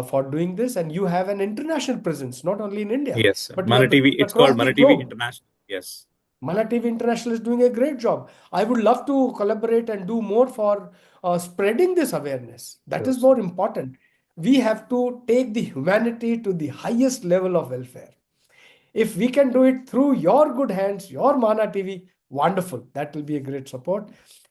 for doing this. And you have an international presence, not only in India, Yes. but you Mana have TV. presence It's called across the Mana TV globe. International. Yes. Mana TV International is doing a great job. I would love to collaborate and do more for spreading this awareness. That Sure, is sir. more important. We have to take the humanity to the highest level of welfare. If we can do it through your good hands, your Mana TV, wonderful. That will be a great support.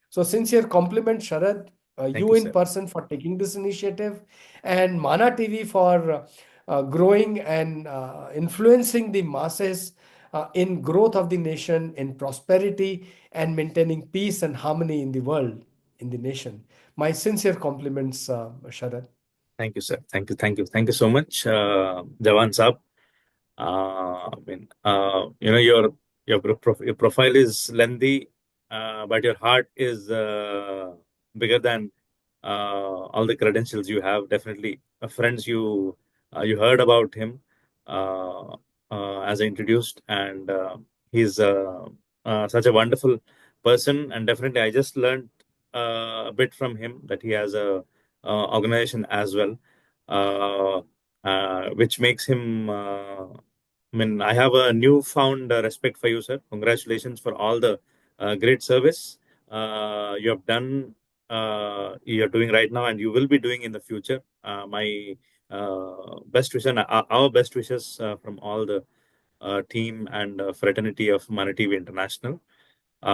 So sincere compliment, Sharad, Thank you you, in sir. person for taking this initiative, and Mana TV for growing and influencing the masses in growth of the nation, in prosperity, and maintaining peace and harmony in the world, in the nation. My sincere compliments, Sharad. Thank you, sir. Thank you. Thank you. Thank you so much, Jawan Saab. Your profile is lengthy, but your heart is bigger than all the credentials you have. Definitely, friends, you heard about him uh, as I introduced, and he's such a wonderful person. And definitely, I just learned a bit from him that he has a organization as well, which makes him. I mean, I have a newfound respect for you, sir. Congratulations for all the great service you have done, you're doing right now, and you will be doing in the future. My best wishes, and our best wishes from all the team and fraternity of Mana TV International.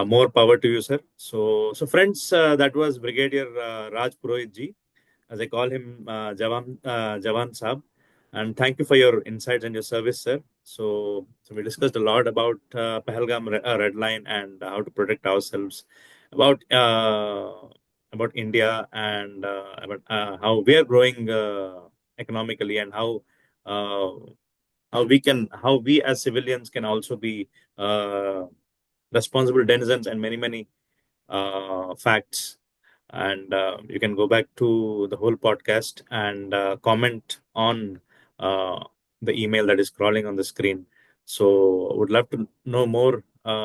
More power to you, sir. So friends, that was Brigadier Raj Purohit ji, as I call him, Jawan Saab. And thank you for your insights and your service, sir. So we discussed a lot about Pahalgam Red Line and how to protect ourselves, about India, and about how we are growing economically, and how we as civilians can also be responsible denizens, and many facts. And you can go back to the whole podcast and comment on uh, the email that is crawling on the screen. So would love to know more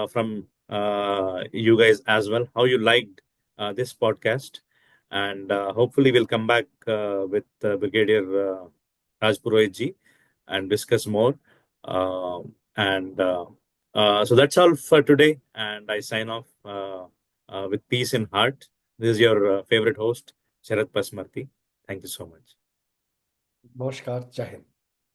from you guys as well, how you liked this podcast. And hopefully we'll come back with Brigadier Rajpurohit ji and discuss more. And So that's all for today. And I sign off with peace in heart. This is your favorite host, Sharat Pasumarthy. Thank you so much. Namaskar, Jai Hind.